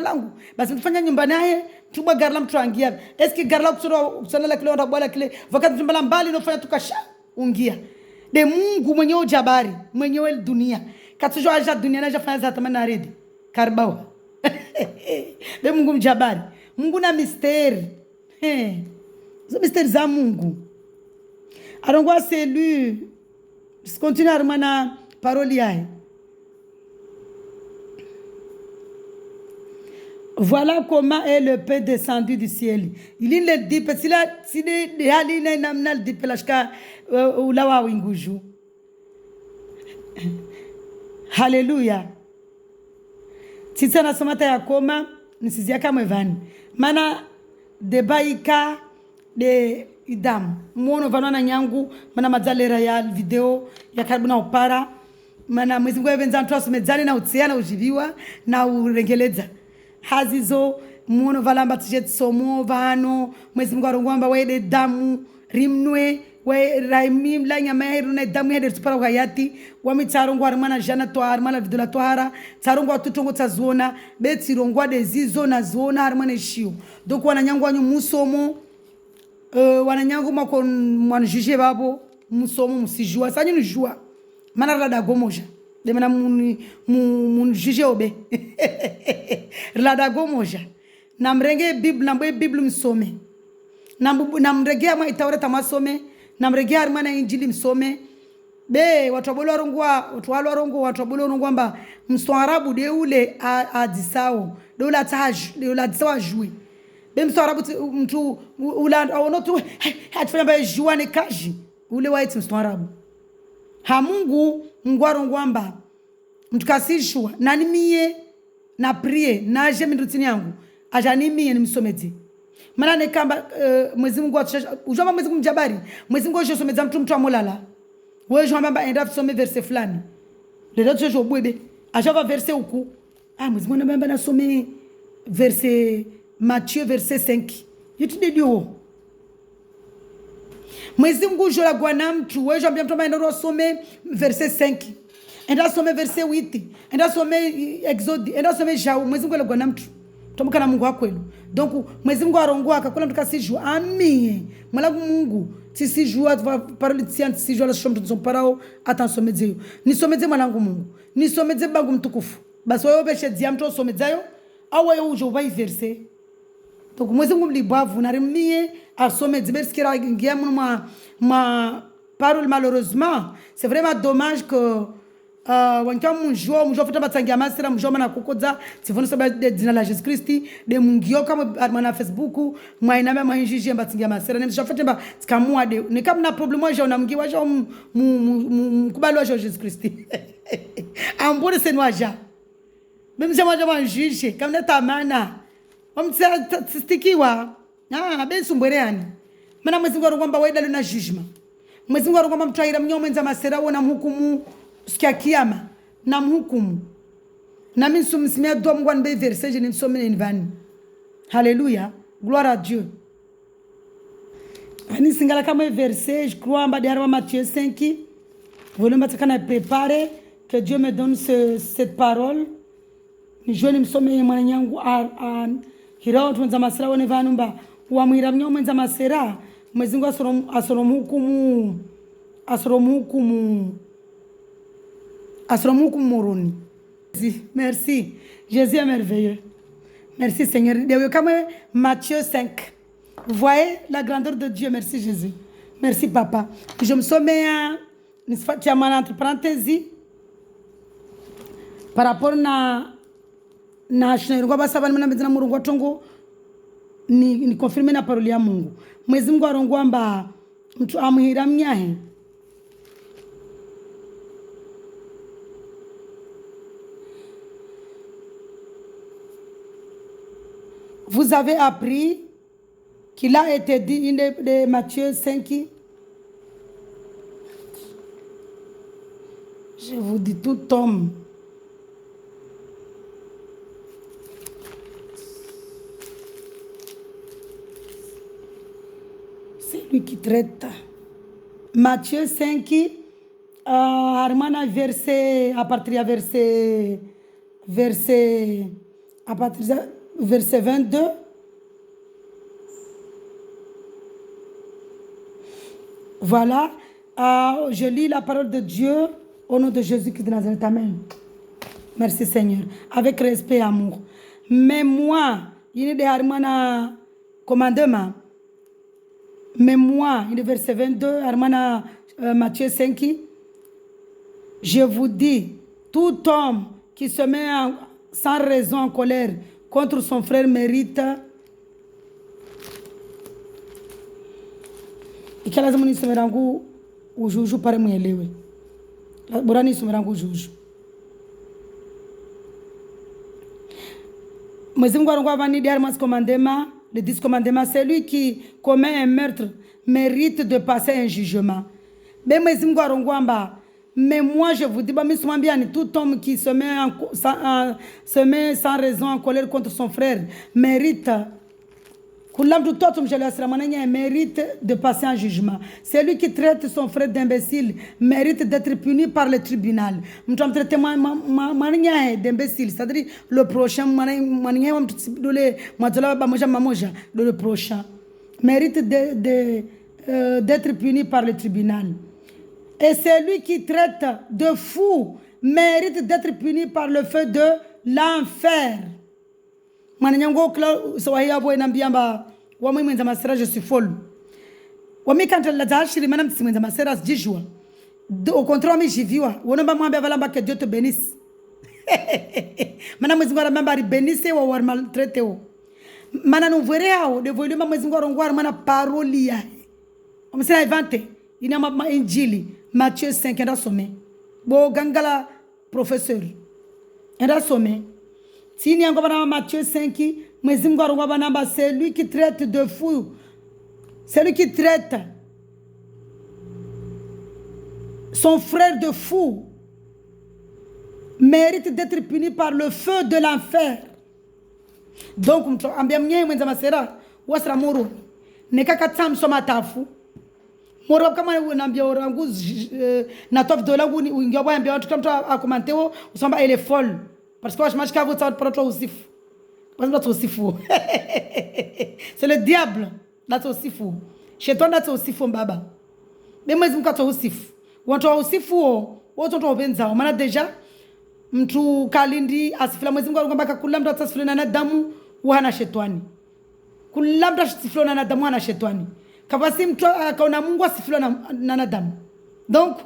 langu. Basi mtufanya nyumba naye tuba gari la mtu angia. Eski gari la kusana la kile ndabala kile wakati tumbala mbali nofanya tukasha ungia. De Mungu mwenyewe jabari, mwenyewe dunia. Katujo aja dunia na jafanya za tamani aridi. Karbawa. De Mungu mjabari. Mungu na misteri. Zo misteri za Mungu. Arongwa c'est lui. Continue à remana parole yae. Voilà comment est le pain descendu du ciel. Il est le dit parce que là si de hali na namnal dit pelashka ulawa winguju. Hallelujah. Sisi nasomata ya koma nisizia kama evani. Mana de baika de idam. Mwono vanwana nyangu mana madzalera ya video ya karibu na upara. Mana mwezi mkwe venza ntuwa sumedzani na utia na ujiviwa na urengeleza. Hazizo mwono valamba tijet somo vano mwezi mkwe arongwamba wede damu rimnwe we raimim la nyama heru na damu hede tupara ukayati wami tsarongo arimana jana toa arimana vidula tohara tsarongo atutongo tsazuona beti rongo adezizo na zuona arimana ishio doku wananyangu wanyu musomo wananyangu mako mwanujuje babo musomo musijua sanyu nujua mana rada gomoja demana munujuje obe rada gomoja na mrenge bibli na mwe bibli msome na mrege ama itaureta masome na mrege arimana injili msome be watu wabolo rongwa mba mswarabu de ule adisao de ule adisao ajui be mswarabu mtu ula onotu hatufanya mba juane kaji ule waiti mswarabu ha mungu ngwarongwa mba mtu kasishwa nani miye na prie na je mindutini yangu ajani miye ni msometi mana ne kamba mwezi mungu ujamba mwezi mungu mjabari mwezi mungu ujosomeza mtu amolala wewe jamba enda kusome verset fulani lelo tsojo bwebe ajava verset uku mwezi mungu namba nasome verset Matthieu verset 5 yitude dio mwezi mungu ujola gwana mtu wewe jamba mtu enda kusome verset 5 enda some verset 8 enda some Exode enda some Jau mwezi mungu gwana mtu tomuka na mungu wakwenu donc mwezi mungu arongo akakula mtu kasijua amie mwala mungu tisijua parole tian tisijua la shomtu tsomparao atansomedzeyo nisomedze mwanangu mungu nisomedze bangu mtukufu basi wewe beshe dia mtu osomedzayo au wewe ujo vai verse donc mwezi mungu mlibavu na remie asomedze berskira ngia ma parole malheureusement c'est vraiment dommage que wanka munjo fita batsangia masira munjo mana kokodza tsivono saba de dina la Jesus Christ de mungio kama armana Facebook mwaina mama hinjije batsangia masira nemsho fita ba tkamwa de ne kama na problem wa jona mungi wa jo mkubalo wa Jesus Christ ambone senwaja mimi sema jama njije kama na tamana wamtsa stikiwa bensu mbwereani mana mwezi ngoro kwamba waida luna judgment mwezi ngoro kwamba mtwaira mnyomenza masira wona mhukumu sikia kiyama na mhukumu na mimi sumsimia do mungu anbe verset je nimsome nivani haleluya gloire à Dieu ani singala kama verset je crois amba de harma Matthieu 5 volume batakana préparer que Dieu me donne cette parole ni je nimsome mwana nyangu hirao tunza masira wone vanumba wa mwira mnyomenza masira mwezi ngo asromuku moroni. Merci. Jésus est merveilleux. Merci Seigneur. Comme Matthieu 5. Vous voyez la grandeur de Dieu. Merci Jésus. Merci Papa. Je me soumets à entre parenthèses par rapport na shinairuwa basaba na medina murungu watongo ni confirmer na parole ya Mungu. Mwezi Mungu arongwa mba mtu amuhira mnyahe. Vous avez appris qu'il a été dit de Matthieu 5. Je vous dis tout homme. C'est lui qui traite. Matthieu 5, Armana verset, à partir de verset 22. Voilà, je lis la parole de Dieu au nom de Jésus-Christ de Nazareth. Amen. Merci Seigneur. Avec respect et amour. Mais moi, il y a des commandements. Mais moi, le verset 22, Armana Matthieu 5, je vous dis, tout homme qui se met sans raison en colère contre son frère mérite. Ikala zamani somerangu ujuju pare mwelewe. Borani somerangu ujuju. Mwezi Mungu anangwa vani diar mas commandement, le 10 commandements, celui qui commet un meurtre mérite de passer un jugement. Ben mwezi Mungu anangwa mais moi je vous dis, tout homme qui se met sans raison en colère contre son frère mérite de passer un jugement. Celui qui traite son frère d'imbécile mérite d'être puni par le tribunal. D'imbécile, c'est-à-dire le prochain, le prochain mérite d'être puni par le tribunal. Et celui qui traite de fou mérite d'être puni par le feu de l'enfer. Je suis folle. Au contraire, j'y vis. Que Dieu te bénisse. Bénissez ou maltraité. Mana nous verrons de voler mana parolia. On s'est inventé. Il y a ma injili Matthieu 5 enda sommet. Bo gangala professeur. Enda sommet. Si ni ngoma Matthieu 5 mwezi Mungu arongwa banamba c'est lui qui traite de fou. C'est lui qui traite son frère de fou mérite d'être puni par le feu de l'enfer. Donc ambia mnye mwenza masera wasra moro nekaka tsam soma tafu moro kama unaambia orangu na top dola uingia bwa ambia watu kama akomanteo usamba elle est folle parce que je ka votre pour toi aussi parce que aussi fou c'est le diable là aussi fou chez toi là aussi fou baba mais moi mkato aussi fou watu aussi fou wote to benza maana deja mtu kalindi asifila mwezi Mungu kwamba kula mtu atasifila na damu wana shetani kula mtu asifila na damu wana shetani kabasi mtu akaona Mungu asifila na damu donc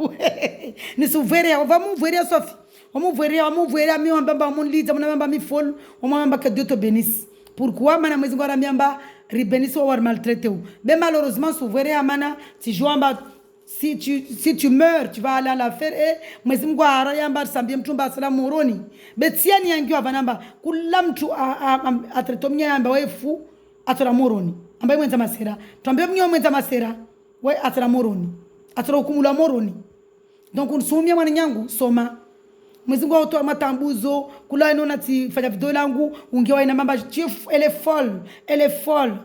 ni souverain on va m'ouvrir Sophie on m'ouvrir mi mbamba mon liza mbamba mi folle on mbamba que Dieu te bénisse pourquoi mana mwezi Mungu anambia ribénisse ou maltraité ou mais malheureusement souverain amana si joamba si tu meurs, tu vas aller à l'affaire et mwezi Mungu arayamba sambia mtumba sala moroni betiani yangiwa vanamba kula mtu atretomnya yamba wefu atara moroni ambaye mwenza masera tuambie mnyo mwenza masera we atara moroni atara hukumula moroni donc unsumia mwana nyangu soma mwezi Mungu autoa matambuzo kula inona tifanya video langu ungewa ina mamba chief elle est folle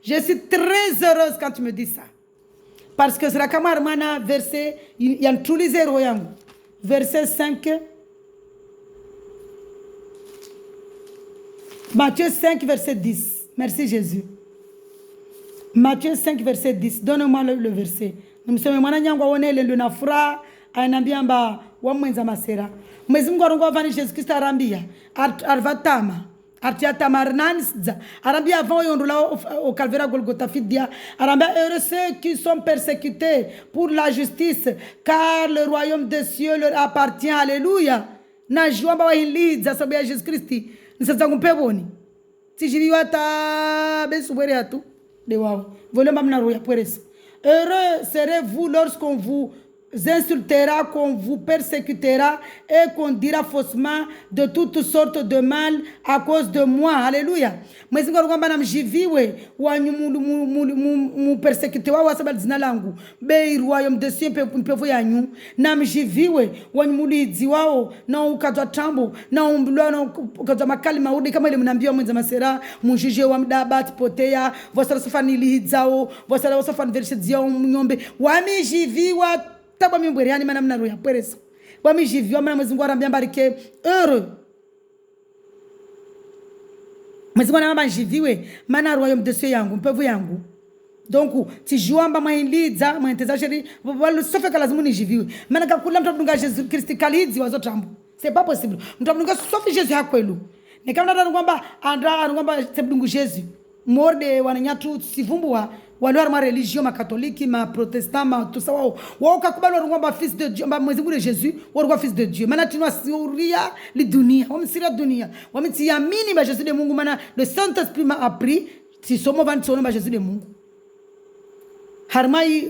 je suis très heureuse quand tu me dis ça. Parce que c'est la camarade verset, il y a tous les zéros. Verset 5. Matthieu 5, verset 10. Merci Jésus. Matthieu 5, verset 10. Donne-moi le verset. Nous sommes le nafra, anambiamba, wamwenza masera. Mwezi Mungu arongo vani Jésus Christ arambia. Arvatama. Artiata marnansza arambia avant yondola au calvaire Golgotha fidia arambia heureux ceux qui sont persécutés pour la justice car le royaume des cieux leur appartient. Alléluia. Na joamba wa hiliza sababu ya Jésus Christ nisasa kumpeboni tijiriwa ta besubere atu de wao volema mna roya pueresa. Heureux serez-vous lorsqu'on vous insultera, qu'on vous persécutera et qu'on dira faussement de toutes sortes de mal à cause de moi. Alléluia. Mwezi Mungu kwamba namjiviwe wanyu mu persécutewa wasabali zina langu bei royaume de Dieu mpevu yanyu namjiviwe wanyu mulizi wao na ukatwa tambo na umbulwa na ukatwa makali maudi kama ile mnaambia mwenza masera mujije wa mdabat potea vostra sofani lihizao vostra sofani vershizio mnyombe wamijiviwa taba mimbweriani mana mna roya pweresa wamijivyo mana mwezi Mungu arambia mbarike heureux mwezi Mungu anambia njiviwe mana royaume de Dieu yangu mpevu yangu donc tijuamba mwailiza mwenteza sheri wala sofeka lazima nijiviwe mana kakula mtu abunga Jésus Christ kalizi wazotambo c'est pas possible mtu abunga sofi Jésus hakwelu nikamna kwamba andra kwamba sebungu Jésus morde wananyatu sivumbua wale wa religion ma catholique ma protestant ma tout ça wao kakubali ngomba fils de Dieu Mwenyezi Mungu Jésus wao fils de Dieu maana tunasiria li dunia wamsiria dunia wamtiamini ba Jésus de Mungu maana le Saint-Esprit m'a appris si somo van sono ba Jésus de Mungu harmai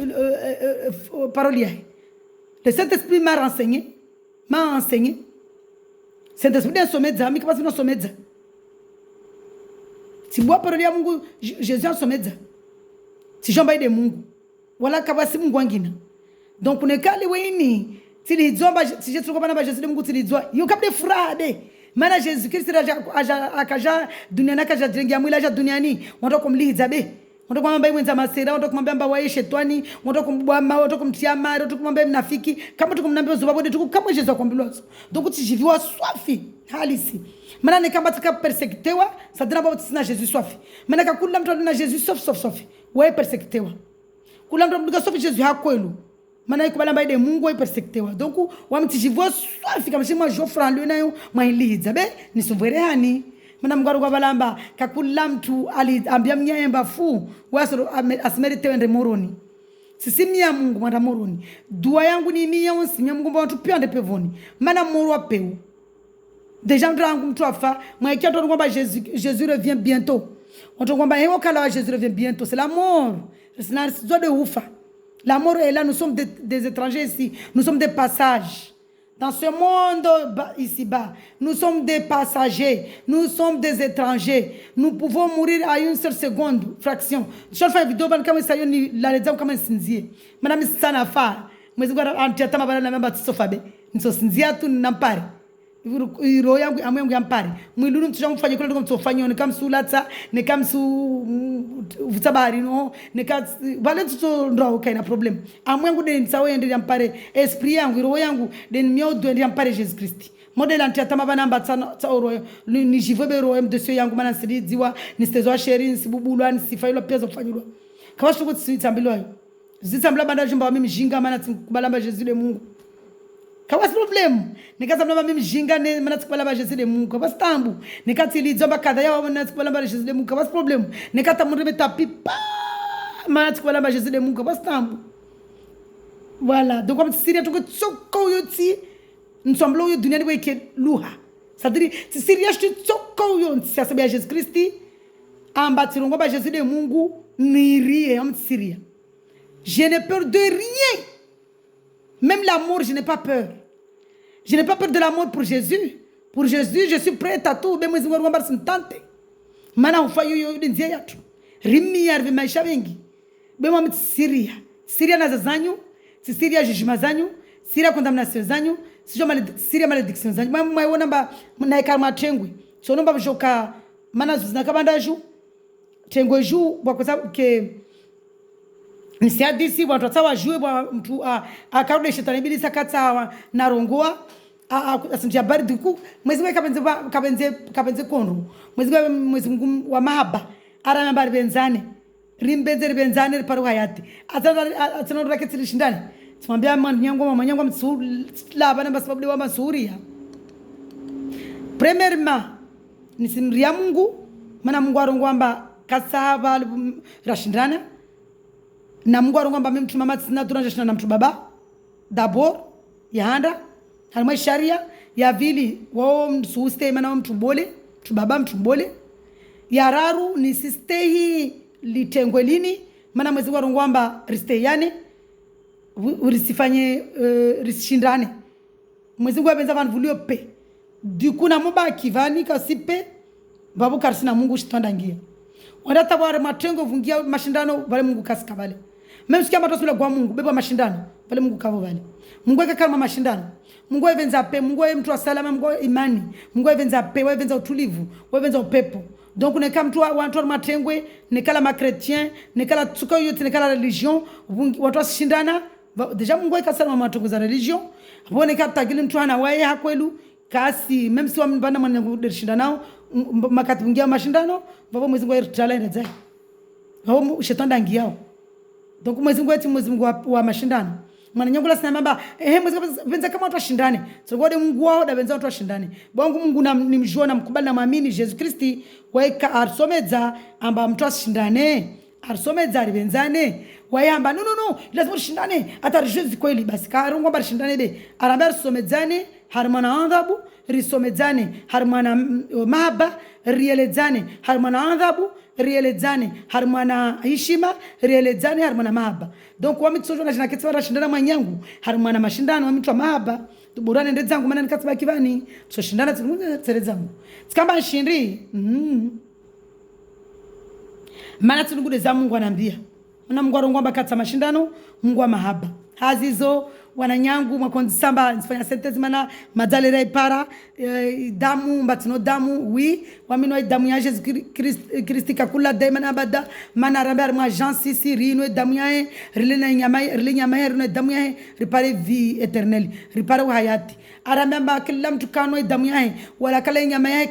parole le Saint-Esprit m'a enseigné Saint-Esprit est sommet d'ami qui passe dans sommet si boa parole ya Mungu Jésus en sommet si jomba de Mungu wala kabasi Mungu wangina donc unekali weini tilizomba si Yesu kwa bana Jésus de Mungu tilizwa yo kapde frade maana Jésus Kristo akaja duniani akaja jengia mwili aja duniani wanataka kumliza be wanataka kumwambia mwenza masera wanataka kumwambia mba wae shetani wanataka kumbwa wanataka kumtia mara wanataka kumwambia mnafiki kama tukumwambia zobabode tuku kama Jésus akwambilwa donc tijiviwa swafi halisi maana ni kama tuka persektewa sadina baba tsina Jésus swafi maana kakula mtu na Jésus sauf wewe persektewa kula mtu mduka sofi Jésus hakwelu maana ikubala mbaide Mungu wewe persektewa donc wamtijivwa swafi kama shima Geoffrey ndio nayo mwailiza be ni sovere hani maana Mungu kwa balamba kakula mtu aliambia mnyemba fu waso asimerite wende moroni sisi mia Mungu mwanda moroni dua yangu ni mia onsi mia Mungu watu pia ande pevoni maana moro apeu déjà ndrangu mtu afa mwakia ndo ngomba Jésus revient bientôt watu ngomba hewa kala Jésus revient bientôt c'est la mort c'est la zone de ufa la mort est là nous sommes des étrangers ici nous sommes des passages dans ce monde ici-bas nous sommes des passagers nous sommes des étrangers nous pouvons mourir à une seule seconde fraction chaque fois vidéo ban kama sayo ni la leza kama sinzie madame sana fa mwezi kwa antiatama bana na mamba tsofabe nso sinzia tu nampare roho yangu amwe yampare mwilulu mtu jamfanye kule mtofanya ni kama sulata ni kama su vutabari no ni kama wale tuto ndo kaina problem amwe yangu de nsawe ende yampare esprit yangu roho yangu de miodo ende yampare Jesus Christ model antiatama bana mbatsa oro ni jivobe roho de so yangu mana sidi diwa ni stezo sheri ni sibubulwa ni sifailo pesa kufanywa kama shuko tsitambilo zitambila banda jumba mimi jinga mana kubalamba Jesus de Mungu kawas problem nikaza mnamba mimi jinga ne mana tsikubala ba Jésus de Mungu kawas tambu nikati lidzomba kadha ya wana tsikubala ba Jésus de Mungu kawas problem nikata murebe tapipa mana tsikubala ba Jésus de Mungu kawas tambu voilà donc comme Syria to tsoko yoti nsamblo yo dunia ni weke luha sadiri Syria shtu tsoko yo ntsasabe ya Jésus Christ amba tsirongo ba Jésus de Mungu ni rie am Syria je n'ai peur de rien. Même la mort, je n'ai pas peur. Je n'ai pas peur de la mort pour Jésus. Pour Jésus, je suis prête à tout. Même si je suis tante. Mana ufayo yo ndia yatu. Rimi yarve maisha wengi. Bema mti Syria. Syria na zanyu, Syria judgment zanyu, Syria condamnation zanyu, Syria malédiction zanyu. Mama yona ba na karma tengwe. So nomba bishoka mana zinakabanda ju. Tengwe ju kwa sababu ke nisia disi watu watawa jue bwa mtu akarudi shetani bili sakata na rongoa asinja baridi ku mwezi wa kabenze konru mwezi Mungu wa mahaba ara nambari benzane rimbenze benzane paru hayati atana raketi lishindani tumwambia manyangwa msu laba namba sababu wa masuria premièrement nisimria Mungu maana Mungu arongwamba kasaba rashindana na Mungu arongamba mimi mtu mama sina tunashana na mtu baba d'abord yahanda halima sharia ya vili wao msuste maana mtu bole mtu baba mtu bole ya raru ni sistei litengwe lini maana mwezi wa rongwamba riste yani urisifanye risishindane mwezi wa benza van vulio pe du coup na mubaki vani kasipe babu karsina Mungu shitandangia wadata wale matengo vungia mashindano wale Mungu kasika wale même si kama tosula kwa Mungu beba mashindano wale Mungu kavo wale Mungu weka kama mashindano Mungu evenza pe Mungu mtu wa salama Mungu imani Mungu evenza pe wewe evenza utulivu wewe evenza upepo donc ne kama mtu wa matengwe ne kala ma chrétien ne kala tuko yote ne kala religion watu wasishindana déjà Mungu weka salama matongo za religion bone kata kile mtu ana wae hakwelu kasi même si wambana mwana kudirishindana nao makati bungia mashindano baba mwezi ngwa talent zai hao shetani dangiao donc mwezi ngwa wa mashindano mwana nyangula sina mamba mwezi benza kama watu washindane so gode Mungu wao da benza watu washindane bongo Mungu nimjua na mkubali na maamini Jesus Kristi waika arsomeza amba mtu ashindane arisomedzari venzane wayamba no lazima rishindane hata rizvezi kweli basi karongwa bari shindane be arambe risomedzane hari mwana adhabu risomedzane hari mwana mahaba rieledzane hari mwana adhabu rieledzane hari mwana heshima rieledzane hari mwana mahaba donc wamitsojo na jina ketsa rashindana mwanyangu hari mwana mashindano wamitwa mahaba tuburane ndedzangu mana nikatsiba kivani so shindana tseredzangu tsikamba shindri mana tsungude za Mungu anambia mna Mungu arongwa katsa mashindano Mungu wa mahaba hazizo wananyangu mwakonzisamba nifanya sentence mana madalera ipara damu mbatino damu wi wamino damu ya Jesus Christ kakula daima na bada mana rambar mwa Jean sisi rino damu ya rilena nyama rino damu ya ripare vie éternelle ripare hayati aramamba kila mtu kano damu ya wala kala nyama ya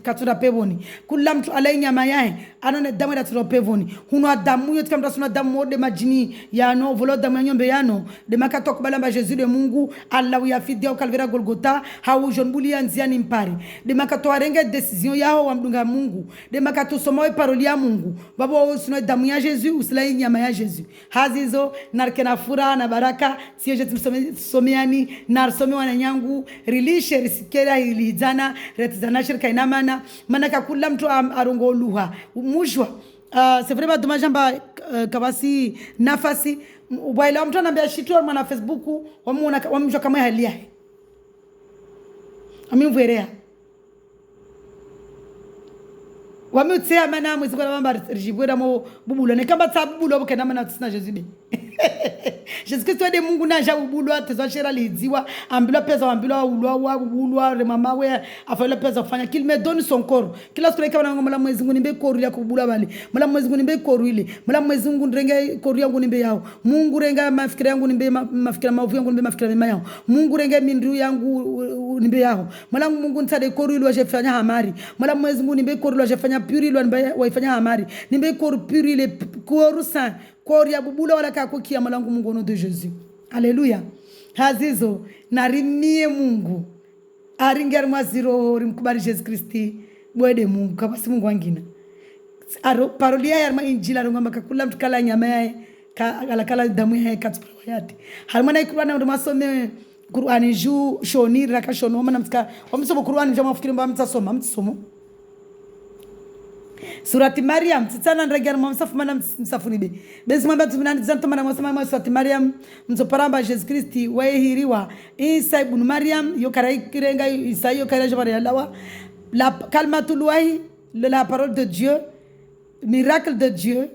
katura pevoni kila mtu ala nyama ya anone damu ya katura pevoni huno damu yote kama suna damu de majini ya no volo damu ya nyombe yano de makato kubalamba Jesus de Mungu Allah ya fidi au kalvera Golgotha hau jonbuli anziani mpari de makato arenge decision yao wa mdunga Mungu de makato somoe paroli ya Mungu babo suna damu ya Jesus usila nyama ya Jesus hazizo narkena fura na baraka sio jetu someani na somewa na nyangu rilishe risikera ilizana retizana shirika inamana manaka kula mtu arongo luha mujwa c'est vraiment dommage amba kabasi nafasi waila mtu anambia shitu mwana Facebook wamuona wamjua kama hali yake amimverea wamutsea mana mwezi kwa mamba rijibwera mo bubulo ne kamba tsabubulo bokena mana tsina Jesus be Jesus Christ de Mungu na jabubulo atazashera lidziwa ambilo pesa ambilo ulwa wa bulwa re mama we afala pesa kufanya qu'il me donne son corps kila siku kama ngomala mwezi nguni mbe koru ya kubula bali mala mwezi nguni mbe koru ile mala mwezi nguni renge koru yangu nimbe yao Mungu renga mafikira yangu nimbe mafikira mavu yangu nimbe mafikira mema yao Mungu renga mindu yangu nimbe yao mala Mungu nsade koru ile wajefanya hamari mala mwezi nguni mbe koru ile wajefanya pure ile waifanya hamari nimbe koru pure ile koru saint koru ya bubula wala kakukia malangu Mungu no de Jesus Alléluia hazizo narimie Mungu aringar maziro rimkubali Jesus Kristi bwede Mungu kabasi Mungu wangina parolia ya injila ngamba kakula mtukala nyama yae kala damu yae katspa yati harmana ikurana ndo masome Qur'ani ju shoni raka shono mana mtka wamsoma Qur'ani nje mafikiri mba mtasoma mtsomo surati Maryam tsana ndagar msafu mana msafuni be bezi mwamba tuminani zanto mana mwasema surati Maryam mzoparamba Jesus Kristi wahiriwa Isa ibn Maryam yokarai kirenga Isa yokarai jabari lawa la kalmatul wahi la parole de Dieu miracle de Dieu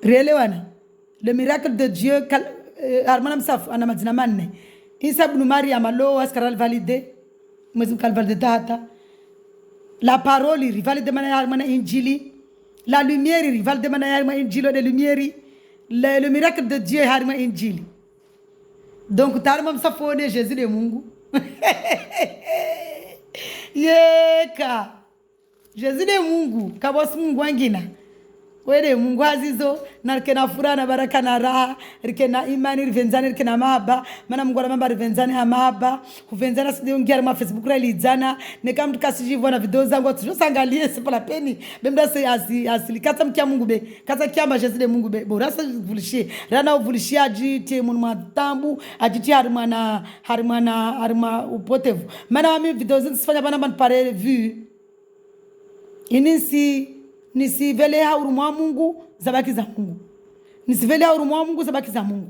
relewana le miracle de Dieu armana msafu ana madina manne Isa ibn Maryam alo askaral valide mwezi kalvalide data la parole rival de mana injili la lumière rival de mana injili de lumière le miracle de Dieu harma injili donc tarma msafone Jesus de Mungu yeka Jesus de Mungu kabos Mungu wangina wede Mungu azizo na kena furaha na baraka na raha rikena imani rivenzani rikena mahaba mana Mungu anamamba rivenzani mahaba kuvenzana sidi ungia ma Facebook ra lizana neka mtu kasijivwa na video zangu tujosangalie c'est pas la peine même là c'est asili kata mkia Mungu be kata kiamba Jesus de Mungu be borasa vulishie rana vulishie ajiti mun matambu ajiti harima upotevu mana wami video zangu sifanya bana man pare vu inisi nisivele haurumu wa Mungu zabaki za Mungu nisivele haurumu wa Mungu zabaki za Mungu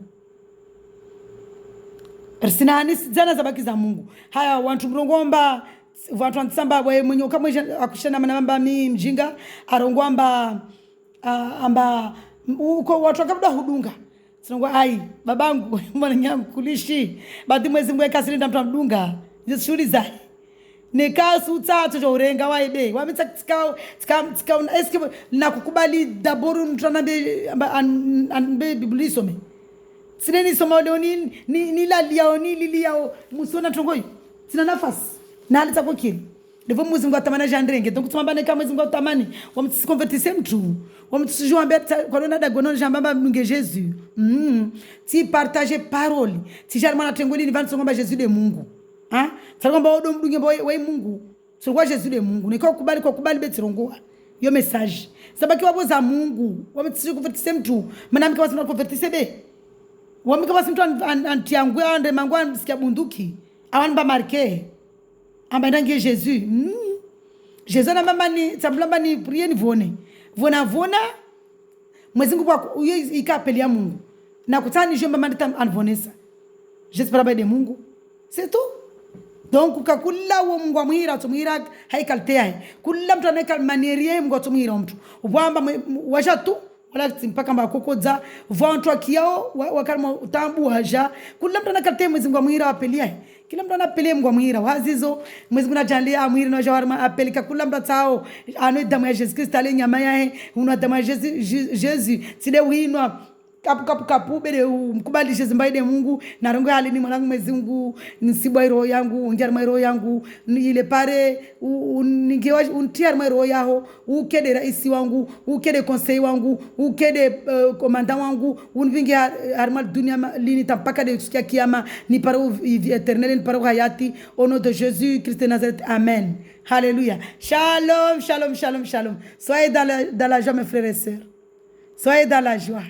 Ersinani zana zabaki za Mungu haya wantu mrongomba watu wantsamba wewe mwenye kama akushana manamba mi mjinga arongwamba amba uko watu wakabuda hudunga sinongwa ai babangu mbona nyangu kulishi badi mwezi mweka silinda mtu amdunga zisuri zai nekasu tsatso jorenga waibe wamitsa tsikao eske nakukubali daboru mtranambe anbe biblisome sineni soma leoni ni lalia ni lilia musona tongoyi sina nafasi na alita kokini devo muzi ngo atamana jandrenge donc tumamba neka muzi ngo atamani wamtsi convertise mtu wamtsi joambe kwa lona da gonon jambamba mnunge Jesus ti partager parole ti jarmana tengoli ni vanso ngomba Jesus de Mungu ha tsangomba odo mdunge boy we Mungu so kwa Jesus de Mungu nikakubali kwa kubali betirongoa yo message sabaki waboza Mungu wametisi kuvertise mtu manamke wasema kuvertise be wamika basi mtu antiangu ande mangwa sikia bunduki awanba marke amba ndangie Jesus Jesus na mama ni tabulamba ni prier ni vona mwezi Mungu kwa ikapeli ya Mungu na kutani jomba mama anvonesa j'espère ba de Mungu c'est tout. Donc kula wo Mungu amwira tumwira haikaltea kula mtu aneka manierie Mungu tumwira mtu ubwamba washa tu wala mpaka mbakokodza vantu akiao wakalma utambu haja kula mtu anakaltea mwezi Mungu amwira apelia kila mtu anapelia Mungu amwira wazizo mwezi Mungu anajalia amwira na jawarma apelika kula mtu tao ano damu ya Jesus Christ ale nyama yae una damu ya Jesus sile winwa kapu bele mkubalishe zimbaide Mungu na rongo hali ni mwanangu mwezi Mungu nisibwa roho yangu unjar roho yangu ile pare ningewa untiar roho yao ukede raisi wangu ukede conseil wangu ukede commandant wangu unvinge armal dunia lini tampaka de sikia kiyama ni paro éternel ni paro hayati au nom de Jésus Christ de Nazareth amen alléluia shalom shalom shalom shalom soyez dans la joie mes frères et sœurs soyez dans la joie.